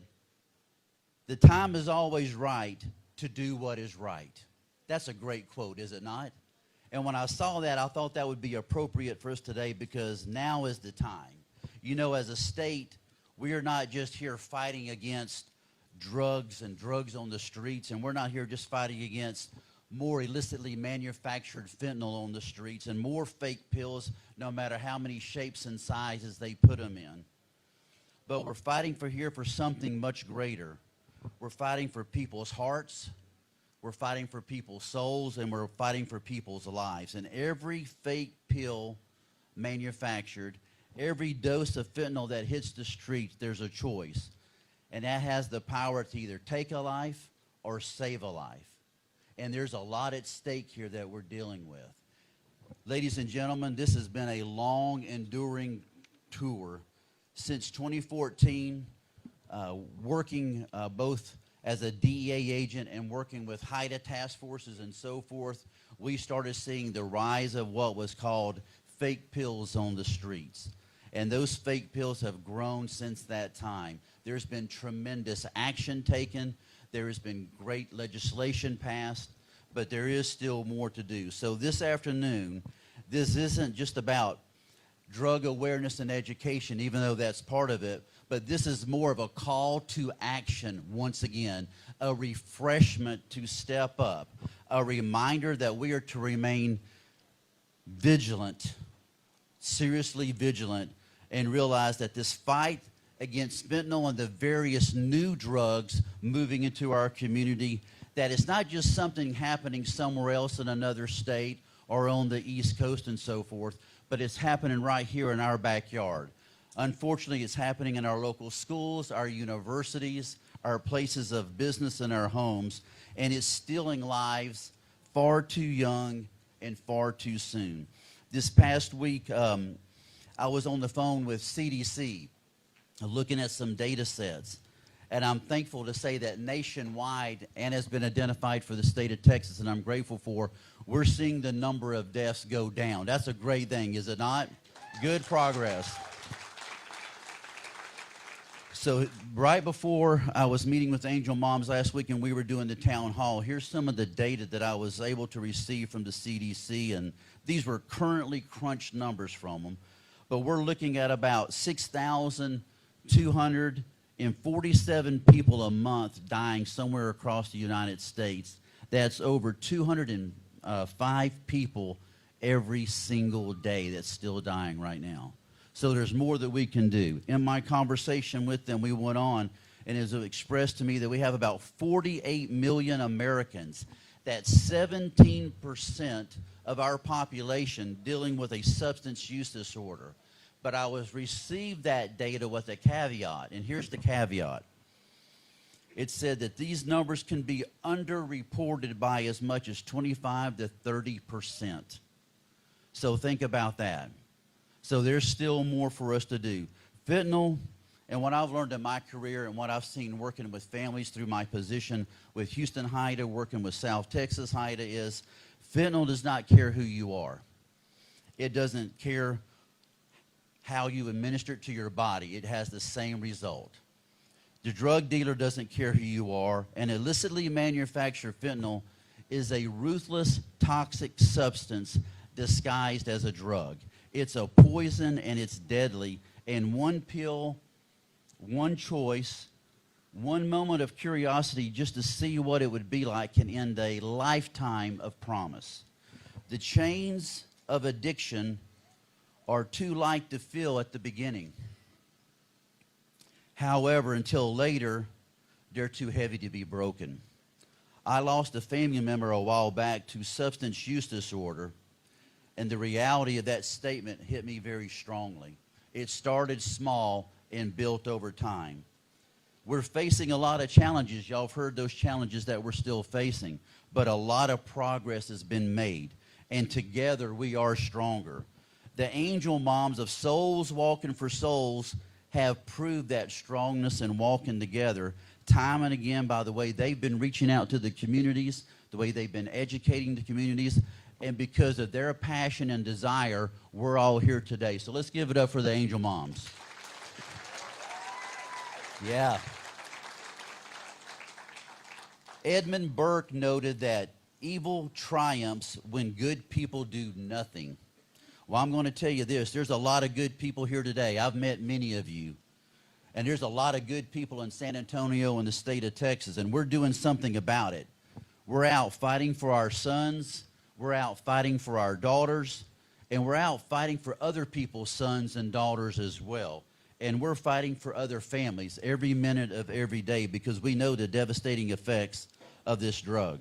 "The time is always right to do what is right." That's a great quote, is it not? And when I saw that, I thought that would be appropriate for us today because now is the time. You know, as a state, we are not just here fighting against drugs and drugs on the streets, and we're not here just fighting against more illicitly manufactured fentanyl on the streets and more fake pills, no matter how many shapes and sizes they put them in. But we're fighting for something much greater. We're fighting for people's hearts. we're fighting for people's souls, and we're fighting for people's lives. And every fake pill manufactured, every dose of fentanyl that hits the streets, there's a choice. And that has the power to either take a life or save a life. And there's a lot at stake here that we're dealing with. Ladies and gentlemen, this has been a long, enduring tour. Since 2014, working both as a DEA agent and working with HIDTA task forces and so forth, we started seeing the rise of what was called fake pills on the streets. And those fake pills have grown since that time. There's been tremendous action taken. There has been great legislation passed, but there is still more to do. So this afternoon, this isn't just about drug awareness and education, even though that's part of it, but this is more of a call to action once again, a refreshment to step up, a reminder that we are to remain vigilant, seriously vigilant, and realize that this fight against fentanyl and the various new drugs moving into our community, that it's not just something happening somewhere else in another state or on the East Coast and so forth, but it's happening right here in our backyard. Unfortunately, it's happening in our local schools, our universities, our places of business, and our homes, and it's stealing lives far too young and far too soon. This past week, I was on the phone with CDC looking at some data sets, and I'm thankful to say that nationwide, and has been identified for the state of Texas, and I'm grateful for, we're seeing the number of deaths go down. That's a great thing, is it not? Good progress. So right before I was meeting with Angel Moms last week and we were doing the town hall, here's some of the data that I was able to receive from the CDC, and these were currently crunched numbers from them. But we're looking at about 6,247 people a month dying somewhere across the United States. That's over 205 people every single day that's still dying right now. So there's more that we can do. In my conversation with them, we went on, and it was expressed to me that we have about 48 million Americans. That's 17% of our population dealing with a substance use disorder. But I was received that data with a caveat, and here's the caveat. It said that these numbers can be underreported by as much as 25 to 30%. So think about that. So there's still more for us to do. Fentanyl, and what I've learned in my career and what I've seen working with families through my position with Houston HIDTA, working with South Texas HIDTA, is fentanyl does not care who you are. It doesn't care how you administer it to your body. It has the same result. The drug dealer doesn't care who you are, and illicitly manufactured fentanyl is a ruthless, toxic substance disguised as a drug. It's a poison and it's deadly, and one pill, one choice, one moment of curiosity just to see what it would be like can end a lifetime of promise. The chains of addiction are too light to feel at the beginning. However, until later, they're too heavy to be broken. I lost a family member a while back to substance use disorder, and the reality of that statement hit me very strongly. It started small and built over time. We're facing a lot of challenges. Y'all have heard those challenges that we're still facing, but a lot of progress has been made, and together we are stronger. The angel moms of Souls Walking for Souls have proved that strongness and walking together time and again by the way they've been reaching out to the communities, the way they've been educating the communities, and because of their passion and desire, we're all here today. So let's give it up for the angel moms. Yeah. Edmund Burke noted that evil triumphs when good people do nothing. Well, I'm going to tell you this. There's a lot of good people here today. I've met many of you. And there's a lot of good people in San Antonio and the state of Texas, and we're doing something about it. We're out fighting for our sons. We're out fighting for our daughters. And we're out fighting for other people's sons and daughters as well. And we're fighting for other families every minute of every day because we know the devastating effects of this drug.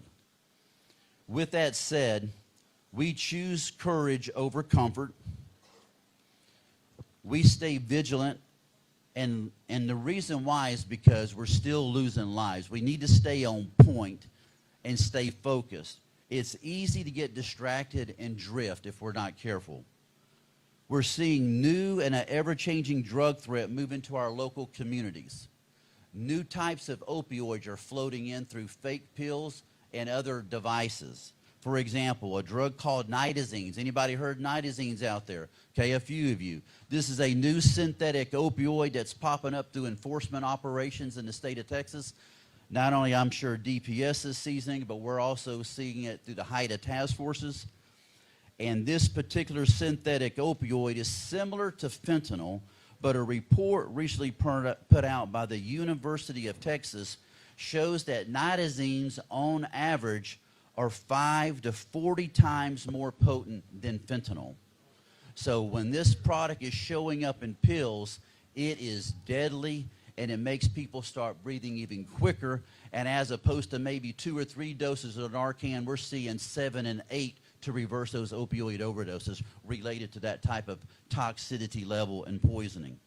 With that said, we choose courage over comfort. We stay vigilant, and the reason why is because we're still losing lives. We need to stay on point and stay focused. It's easy to get distracted and drift if we're not careful. We're seeing new and an ever-changing drug threat move into our local communities. New types of opioids are floating in through fake pills and other devices. For example, a drug called nitazines. Anybody heard nitazines out there? Okay, a few of you. This is a new synthetic opioid that's popping up through enforcement operations in the state of Texas. Not only, I'm sure, DPS is seizing, but we're also seeing it through the HIDTA task forces. And this particular synthetic opioid is similar to fentanyl, but a report recently put out by the University of Texas shows that nitazines, on average, are 5 to 40 times more potent than fentanyl. So when this product is showing up in pills, it is deadly, and it makes people start breathing even quicker. And as opposed to maybe 2 or 3 doses of Narcan, we're seeing 7 and 8 to reverse those opioid overdoses related to that type of toxicity level and poisoning.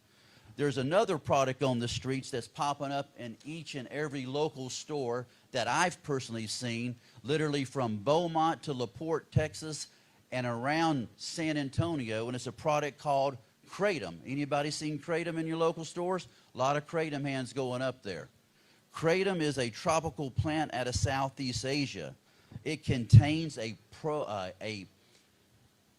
There's another product on the streets that's popping up in each and every local store that I've personally seen, literally from Beaumont to LaPorte, Texas, and around San Antonio, and it's a product called Kratom. Anybody seen Kratom in your local stores? A lot of Kratom hands going up there. Kratom is a tropical plant out of Southeast Asia. It contains a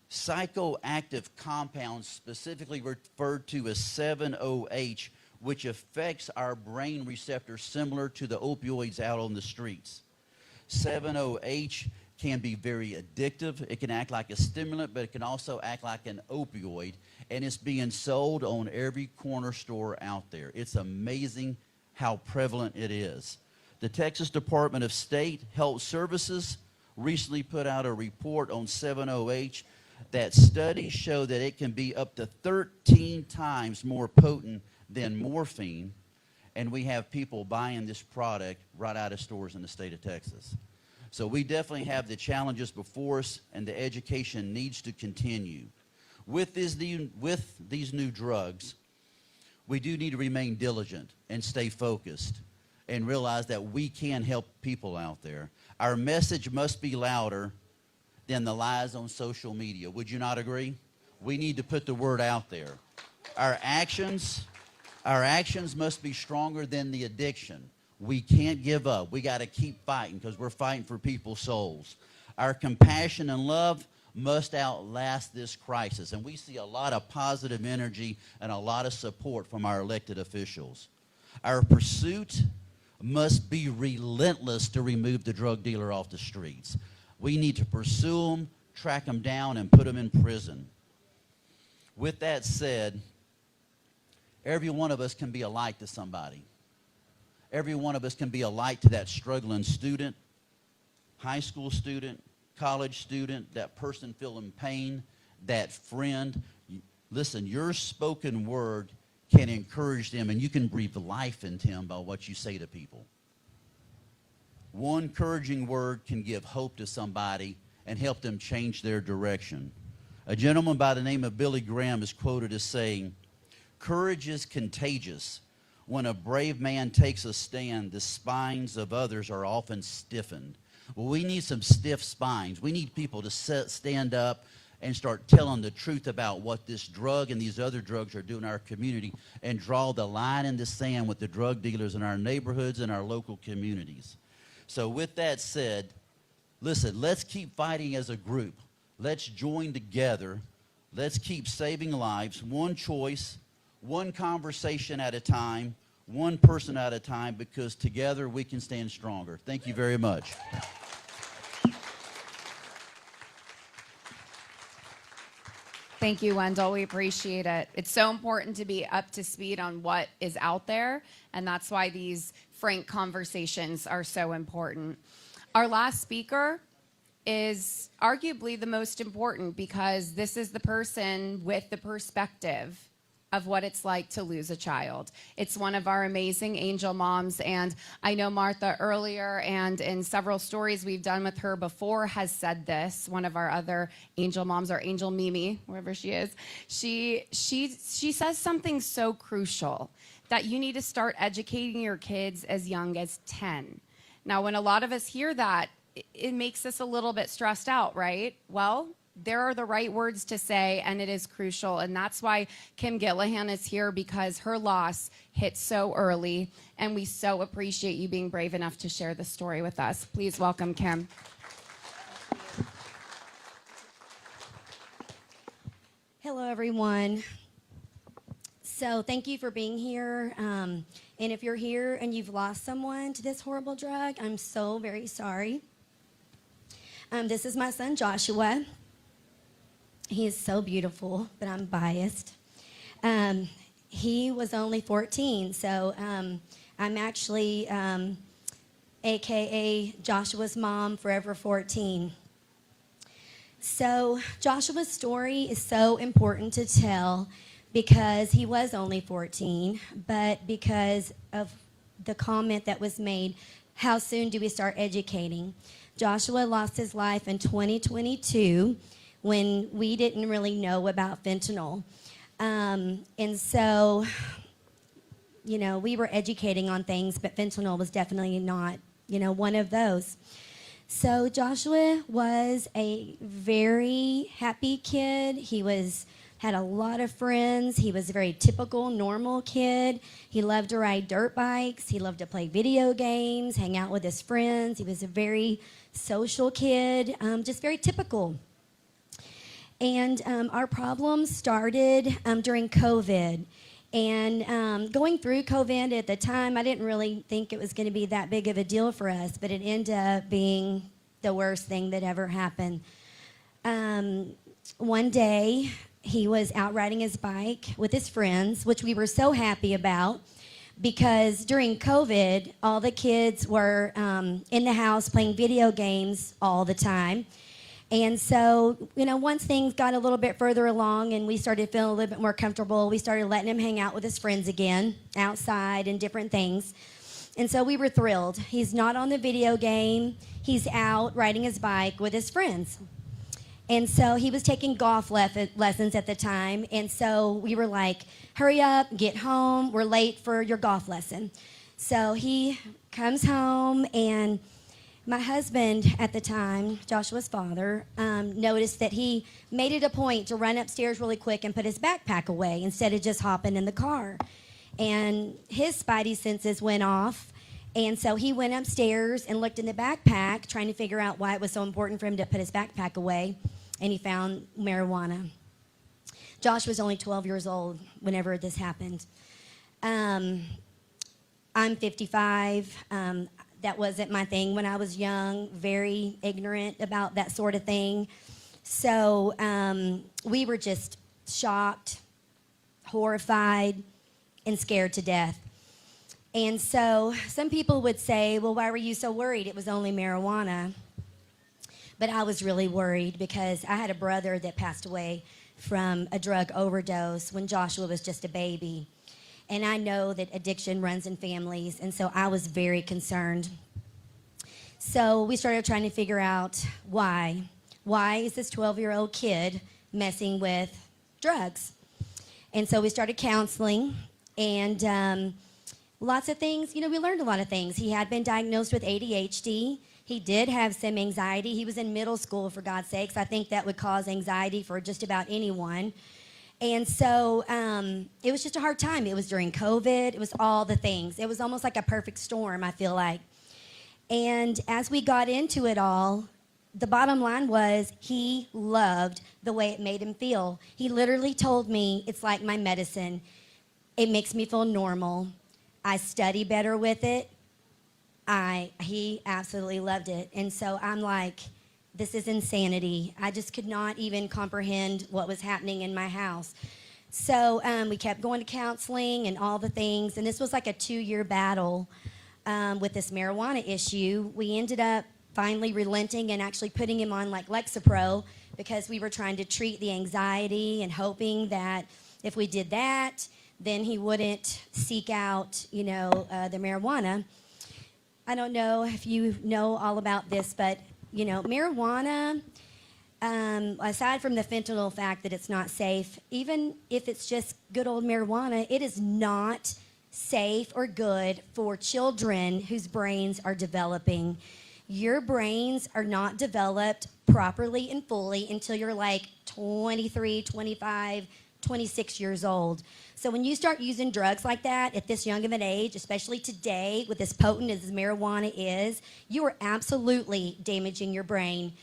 psychoactive compound specifically referred to as 7-OH, which affects our brain receptors similar to the opioids out on the streets. 7-OH can be very addictive. It can act like a stimulant, but it can also act like an opioid, and it's being sold on every corner store out there. It's amazing how prevalent it is. The Texas Department of State Health Services recently put out a report on 7-OH that studies show that it can be up to 13 times more potent than morphine, and we have people buying this product right out of stores in the state of Texas. So we definitely have the challenges before us, and the education needs to continue. With these new drugs, we do need to remain diligent and stay focused and realize that we can help people out there. Our message must be louder than the lies on social media. Would you not agree? We need to put the word out there. Our actions must be stronger than the addiction. We can't give up. We got to keep fighting because we're fighting for people's souls. Our compassion and love must outlast this crisis. And we see a lot of positive energy and a lot of support from our elected officials. Our pursuit must be relentless to remove the drug dealer off the streets. We need to pursue them, track them down, and put them in prison. With that said, every one of us can be a light to somebody. Every one of us can be a light to that struggling student, high school student, college student, that person feeling pain, that friend. Listen, your spoken word can encourage them, and you can breathe life into them by what you say to people. One encouraging word can give hope to somebody and help them change their direction. A gentleman by the name of Billy Graham is quoted as saying, "Courage is contagious. When a brave man takes a stand, the spines of others are often stiffened." Well, we need some stiff spines. We need people to stand up and start telling the truth about what this drug and these other drugs are doing in our community, and draw the line in the sand with the drug dealers in our neighborhoods and our local communities. So with that said, listen, let's keep fighting as a group. Let's join together. Let's keep saving lives, one choice, one conversation at a time, one person at a time, because together we can stand stronger. Thank you very much. Thank you, Wendell. We appreciate it. It's so important to be up to speed on what is out there, and that's why these frank conversations are so important. Our last speaker is arguably the most important, because this is the person with the perspective of what it's like to lose a child. It's one of our amazing angel moms, and I know Martha earlier and in several stories we've done with her before has said this. One of our other angel moms, or Angel Mimi, wherever she is, she says something so crucial, that you need to start educating your kids as young as 10. Now, when a lot of us hear that, it makes us a little bit stressed out, right? Well, there are the right words to say, and it is crucial. And that's why Kim Gillahan is here, because her loss hit so early. And we so appreciate you being brave enough to share the story with us. Please welcome Kim. Hello, everyone. So thank you for being here. And if you're here and you've lost someone to this horrible drug, I'm so very sorry. This is my son, Joshua. He is so beautiful, but I'm biased. He was only 14, so I'm actually AKA Joshua's mom, forever 14. So Joshua's story is so important to tell because he was only 14, but because of the comment that was made, how soon do we start educating? Joshua lost his life in 2022 when we didn't really know about fentanyl. And so, you know, we were educating on things, but fentanyl was definitely not, you know, one of those. So Joshua was a very happy kid. He had a lot of friends. He was a very typical, normal kid. He loved to ride dirt bikes. He loved to play video games, hang out with his friends. He was a very social kid, just very typical. And our problems started during COVID. And going through COVID at the time, I didn't really think it was going to be that big of a deal for us, but it ended up being the worst thing that ever happened. One day, he was out riding his bike with his friends, which we were so happy about, because during COVID, all the kids were in the house playing video games all the time. And so, you know, once things got a little bit further along and we started feeling a little bit more comfortable, we started letting him hang out with his friends again, outside and different things. And so we were thrilled. He's not on the video game. He's out riding his bike with his friends. And so he was taking golf lessons at the time. And so we were like, hurry up, get home. We're late for your golf lesson. So he comes home, and my husband at the time, Joshua's father, noticed that he made it a point to run upstairs really quick and put his backpack away instead of just hopping in the car. And his spidey senses went off, and so he went upstairs and looked in the backpack, trying to figure out why it was so important for him to put his backpack away, and he found marijuana. Josh was only 12 years old whenever this happened. I'm 55. That wasn't my thing when I was young, very ignorant about that sort of thing. So we were just shocked, horrified, and scared to death. And so some people would say, well, why were you so worried? It was only marijuana. But I was really worried because I had a brother that passed away from a drug overdose when Joshua was just a baby. And I know that addiction runs in families, and so I was very concerned. So we started trying to figure out why. Why is this 12-year-old kid messing with drugs? And so we started counseling, and lots of things, you know, we learned a lot of things. He had been diagnosed with ADHD. He did have some anxiety. He was in middle school, for God's sakes. I think that would cause anxiety for just about anyone. And so it was just a hard time. It was during COVID. It was all the things. It was almost like a perfect storm, I feel like. And as we got into it all, the bottom line was he loved the way it made him feel. He literally told me, it's like my medicine. It makes me feel normal. I study better with it. He absolutely loved it. And so I'm like, this is insanity. I just could not even comprehend what was happening in my house. So we kept going to counseling and all the things, and this was like a 2-year battle with this marijuana issue. We ended up finally relenting and actually putting him on like Lexapro because we were trying to treat the anxiety and hoping that If we did that, then he wouldn't seek out, the marijuana. I don't know if you know all about this, but, marijuana, aside from the fentanyl fact that it's not safe, even if it's just good old marijuana, it is not safe or good for children whose brains are developing. Your brains are not developed properly and fully until you're like 23, 25, 26 years old. So when you start using drugs like that at this young of an age, especially today with as potent as marijuana is, you are absolutely damaging your brain.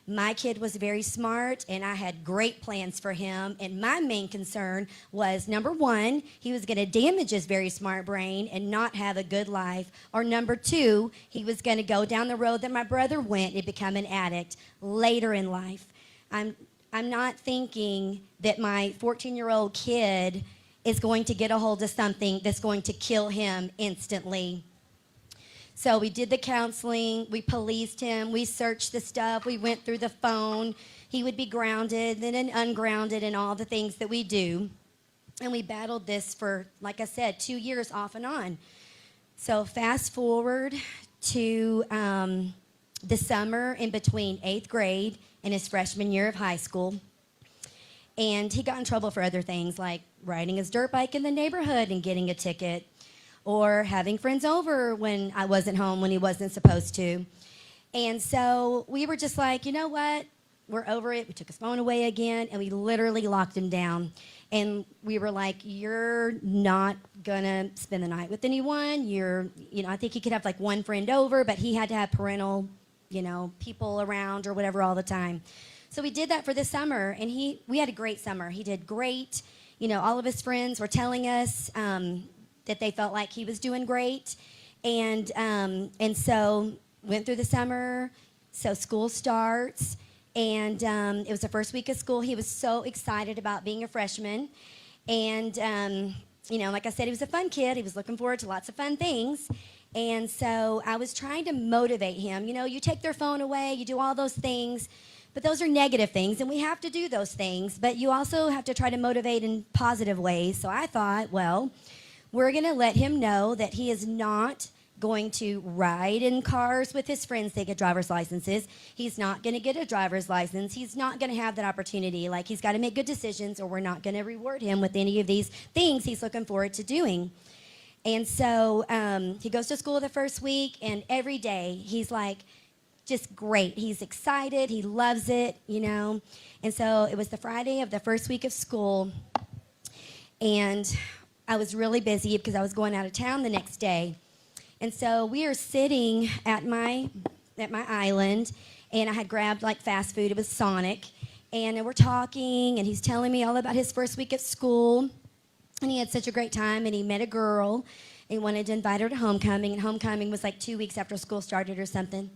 My kid was very smart, and I had great plans for him. And my main concern was, number one, he was going to damage his very smart brain and not have a good life. Or number two, he was going to go down the road that my brother went and become an addict later in life. I'm not thinking that my 14-year-old kid is going to get a hold of something that's going to kill him instantly. So we did the counseling, we policed him, we searched the stuff, we went through the phone. He would be grounded, then ungrounded, and all the things that we do. And we battled this for, like I said, 2 years off and on. So fast forward to the summer in between 8th grade and his freshman year of high school. And he got in trouble for other things, like riding his dirt bike in the neighborhood and getting a ticket, or having friends over when I wasn't home when he wasn't supposed to. And so we were just like, you know what? We're over it. We took his phone away again, and we literally locked him down. And we were like, you're not going to spend the night with anyone. I think he could have like one friend over, but he had to have parental, people around or whatever all the time. So we did that for the summer, and we had a great summer. He did great. All of his friends were telling us that they felt like he was doing great. And so went through the summer, so school starts, and it was the first week of school. He was so excited about being a freshman. And, like I said, he was a fun kid. He was looking forward to lots of fun things. And so I was trying to motivate him. You take their phone away, you do all those things, but those are negative things, and we have to do those things. But you also have to try to motivate in positive ways. So I thought, well, we're going to let him know that he is not going to ride in cars with his friends that get driver's licenses. He's not going to get a driver's license. He's not going to have that opportunity. Like, he's got to make good decisions, or we're not going to reward him with any of these things he's looking forward to doing. And so he goes to school the first week, and every day he's like, just great. He's excited. He loves it, And so it was the Friday of the first week of school, and I was really busy because I was going out of town the next day. And so we are sitting at my island, and I had grabbed like fast food. It was Sonic. And we're talking, and he's telling me all about his first week at school. And he had such a great time, and he met a girl, and he wanted to invite her to homecoming. And homecoming was like 2 weeks after school started or something.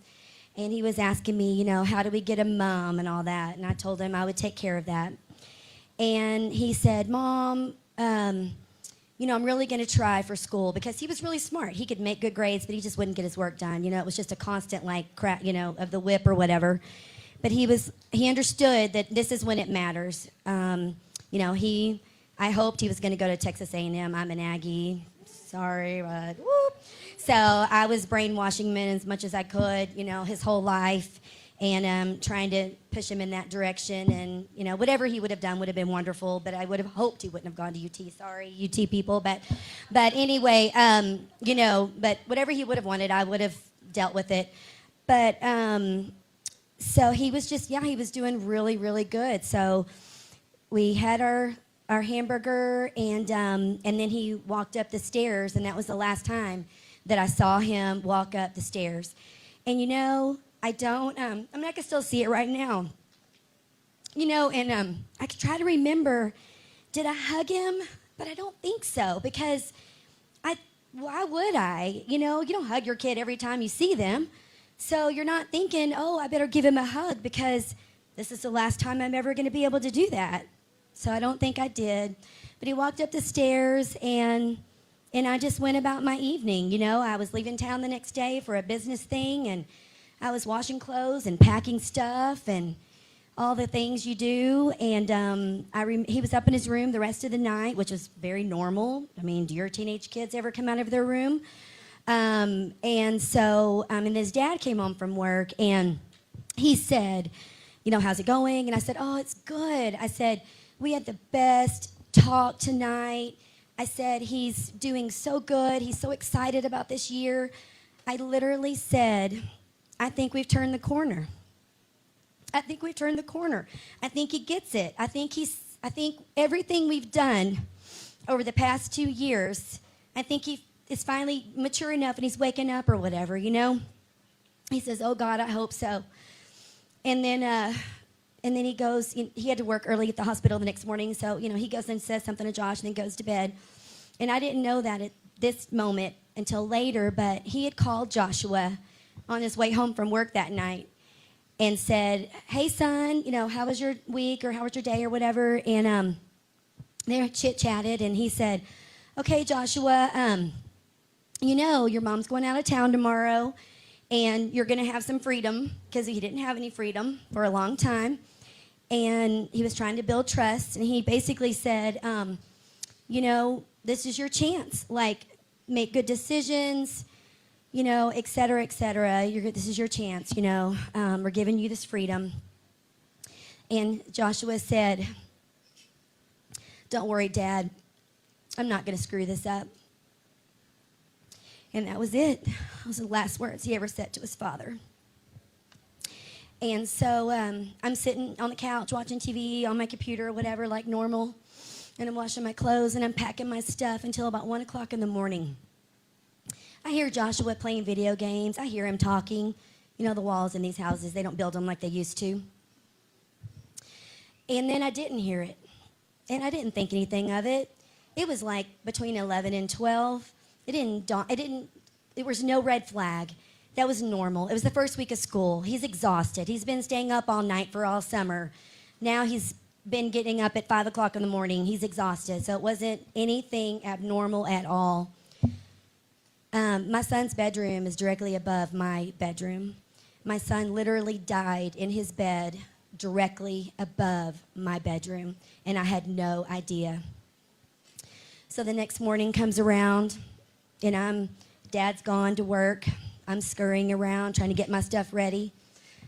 And he was asking me, how do we get a mom and all that? And I told him I would take care of that. And he said, Mom, I'm really going to try for school, because he was really smart. He could make good grades, but he just wouldn't get his work done. It was just a constant crack, of the whip or whatever. But he understood that this is when it matters. I hoped he was going to go to Texas A&M. I'm an Aggie. Sorry, but whoop. So I was brainwashing him as much as I could, his whole life, and trying to push him in that direction. And, whatever he would have done would have been wonderful, but I would have hoped he wouldn't have gone to UT. Sorry, UT people. But anyway, but whatever he would have wanted, I would have dealt with it. But so he was he was doing really, really good. So we had our hamburger, and then he walked up the stairs, and that was the last time that I saw him walk up the stairs. And I can still see it right now. And I could try to remember, did I hug him? But I don't think so, because why would I? You don't hug your kid every time you see them. So you're not thinking, oh, I better give him a hug, because this is the last time I'm ever going to be able to do that. So I don't think I did. But he walked up the stairs, and I just went about my evening. I was leaving town the next day for a business thing, and I was washing clothes and packing stuff, and all the things you do. And he was up in his room the rest of the night, which was very normal. I mean, do your teenage kids ever come out of their room? And his dad came home from work, and he said, you know, how's it going? And I said, oh, it's good. I said, we had the best talk tonight. I said, he's doing so good. He's so excited about this year. I literally said, I think we've turned the corner. I think we've turned the corner. I think he gets it. I think everything we've done over the past 2 years, I think he is finally mature enough and he's waking up or whatever, you know? He says, oh God, I hope so. And then he goes, he had to work early at the hospital the next morning, so, you know, he goes and says something to Josh and then goes to bed. And I didn't know that at this moment until later, but he had called Joshua on his way home from work that night and said, hey, son, you know, how was your week or how was your day or whatever? And they chit-chatted, and he said, okay, Joshua, you know, your mom's going out of town tomorrow, and you're going to have some freedom, because he didn't have any freedom for a long time. And he was trying to build trust, and he basically said, you know, this is your chance. Like, make good decisions, you know, et cetera, et cetera. This is your chance, you know. We're giving you this freedom. And Joshua said, don't worry, Dad. I'm not going to screw this up. And that was it. Those were the last words he ever said to his father. And so I'm sitting on the couch watching TV on my computer or whatever, like normal. And I'm washing my clothes and I'm packing my stuff until about 1 o'clock in the morning. I hear Joshua playing video games. I hear him talking. You know, the walls in these houses, they don't build them like they used to. And then I didn't hear it. And I didn't think anything of it. It was like between 11 and 12. There was no red flag. That was normal. It was the first week of school. He's exhausted. He's been staying up all night for all summer. Now he's been getting up at 5 o'clock in the morning. He's exhausted. So it wasn't anything abnormal at all. My son's bedroom is directly above my bedroom. My son literally died in his bed directly above my bedroom, and I had no idea. So the next morning comes around, and Dad's gone to work. I'm scurrying around trying to get my stuff ready.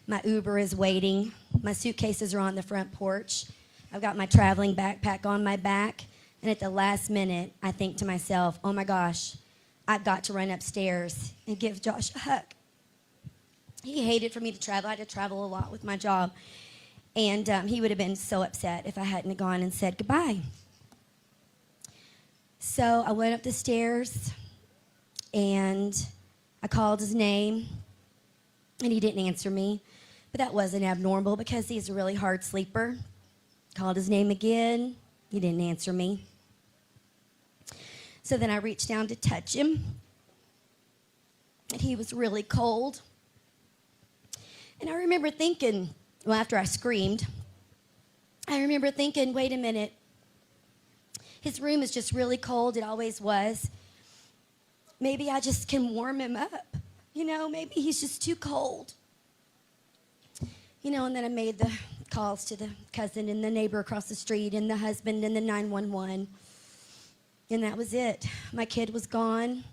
My Uber is waiting. My suitcases are on the front porch. I've got my traveling backpack on my back. And at the last minute, I think to myself, oh my gosh, I've got to run upstairs and give Josh a hug. He hated for me to travel. I had to travel a lot with my job. And he would have been so upset if I hadn't gone and said goodbye. So I went up the stairs, and I called his name, and he didn't answer me. But that wasn't abnormal because he's a really hard sleeper. Called his name again. He didn't answer me. So then I reached down to touch him, and he was really cold. And I remember thinking, well, after I screamed, I remember thinking, wait a minute. His room is just really cold. It always was. Maybe I just can warm him up. You know, maybe he's just too cold. You know, and then I made the calls to the cousin and the neighbor across the street and the husband and the 911. And that was it. My kid was gone.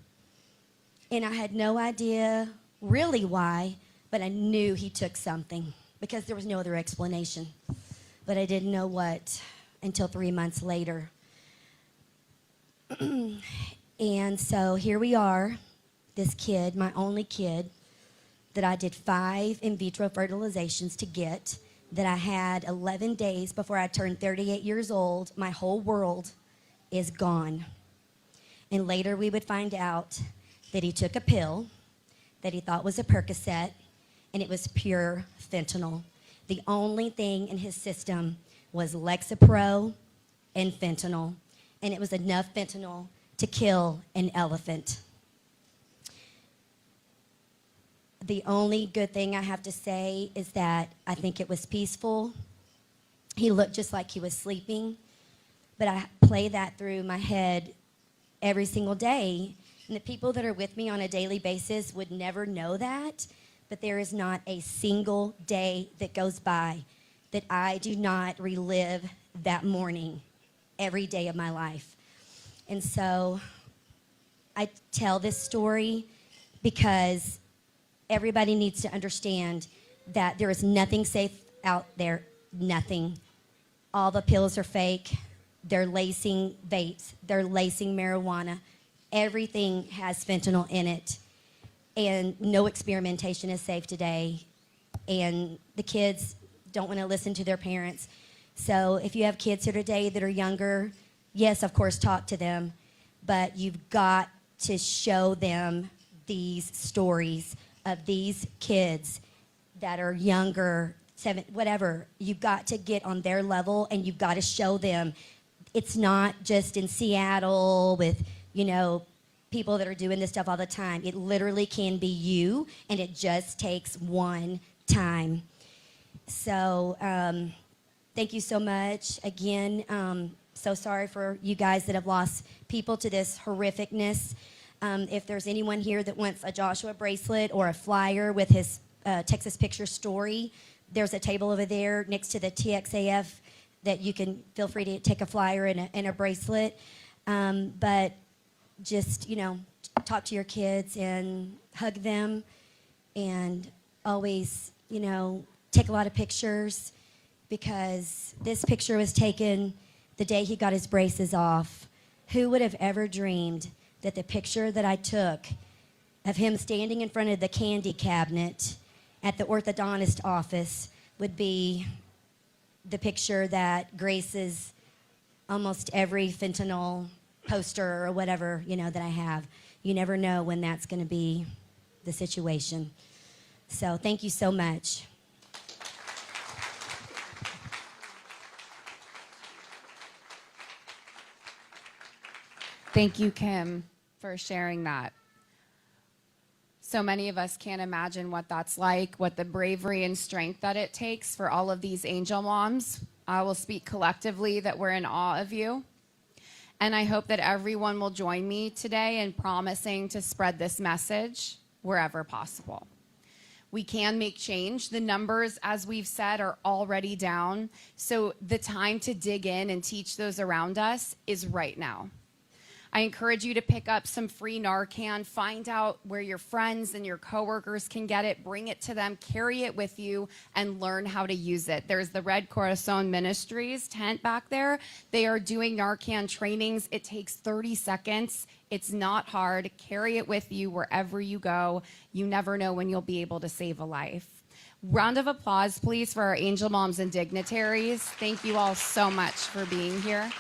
And I had no idea really why, but I knew he took something because there was no other explanation. But I didn't know what until 3 months later. And so here we are, this kid, my only kid, that I did 5 in vitro fertilizations to get, that I had 11 days before I turned 38 years old. My whole world is gone. And later we would find out that he took a pill that he thought was a Percocet, and it was pure fentanyl. The only thing in his system was Lexapro and fentanyl, and it was enough fentanyl to kill an elephant. The only good thing I have to say is that I think it was peaceful. He looked just like he was sleeping, but I play that through my head every single day. And the people that are with me on a daily basis would never know that, but there is not a single day that goes by that I do not relive that morning every day of my life. And so I tell this story because everybody needs to understand that there is nothing safe out there, nothing. All the pills are fake. They're lacing vapes. They're lacing marijuana. Everything has fentanyl in it. And no experimentation is safe today. And the kids don't want to listen to their parents. So if you have kids here today that are younger, yes, of course, talk to them. But you've got to show them these stories of these kids that are younger, whatever. You've got to get on their level, and you've got to show them it's not just in Seattle with, you know, people that are doing this stuff all the time. It literally can be you, and it just takes one time. So thank you so much. Again, so sorry for you guys that have lost people to this horrificness. If there's anyone here that wants a Joshua bracelet or a flyer with his Texas Picture story, there's a table over there next to the TXAF that you can feel free to take a flyer and a bracelet. But just, you know, talk to your kids and hug them, and always, you know, take a lot of pictures, because this picture was taken the day he got his braces off. Who would have ever dreamed that the picture that I took of him standing in front of the candy cabinet at the orthodontist office would be the picture that graces almost every fentanyl poster or whatever, you know, that I have. You never know when that's going to be the situation. So thank you so much. Thank you, Kim, for sharing that. So many of us can't imagine what that's like, what the bravery and strength that it takes for all of these angel moms. I will speak collectively that we're in awe of you. And I hope that everyone will join me today in promising to spread this message wherever possible. We can make change. The numbers, as we've said, are already down. So the time to dig in and teach those around us is right now. I encourage you to pick up some free Narcan, find out where your friends and your coworkers can get it, bring it to them, carry it with you, and learn how to use it. There's the Red Corazon Ministries tent back there. They are doing Narcan trainings. It takes 30 seconds. It's not hard. Carry it with you wherever you go. You never know when you'll be able to save a life. Round of applause, please, for our angel moms and dignitaries. Thank you all so much for being here.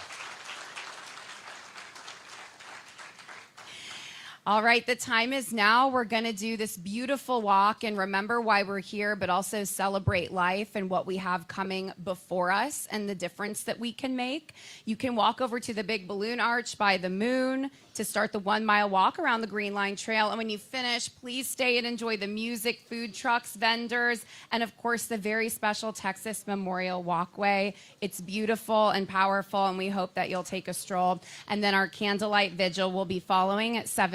All right, the time is now. We're going to do this beautiful walk and remember why we're here, but also celebrate life and what we have coming before us and the difference that we can make. You can walk over to the big balloon arch by the moon to start the 1 mile walk around the Greenline Trail. And when you finish, please stay and enjoy the music, food trucks, vendors, and of course, the very special Texas Memorial Walkway. It's beautiful and powerful, and we hope that you'll take a stroll. And then our candlelight vigil will be following at 7.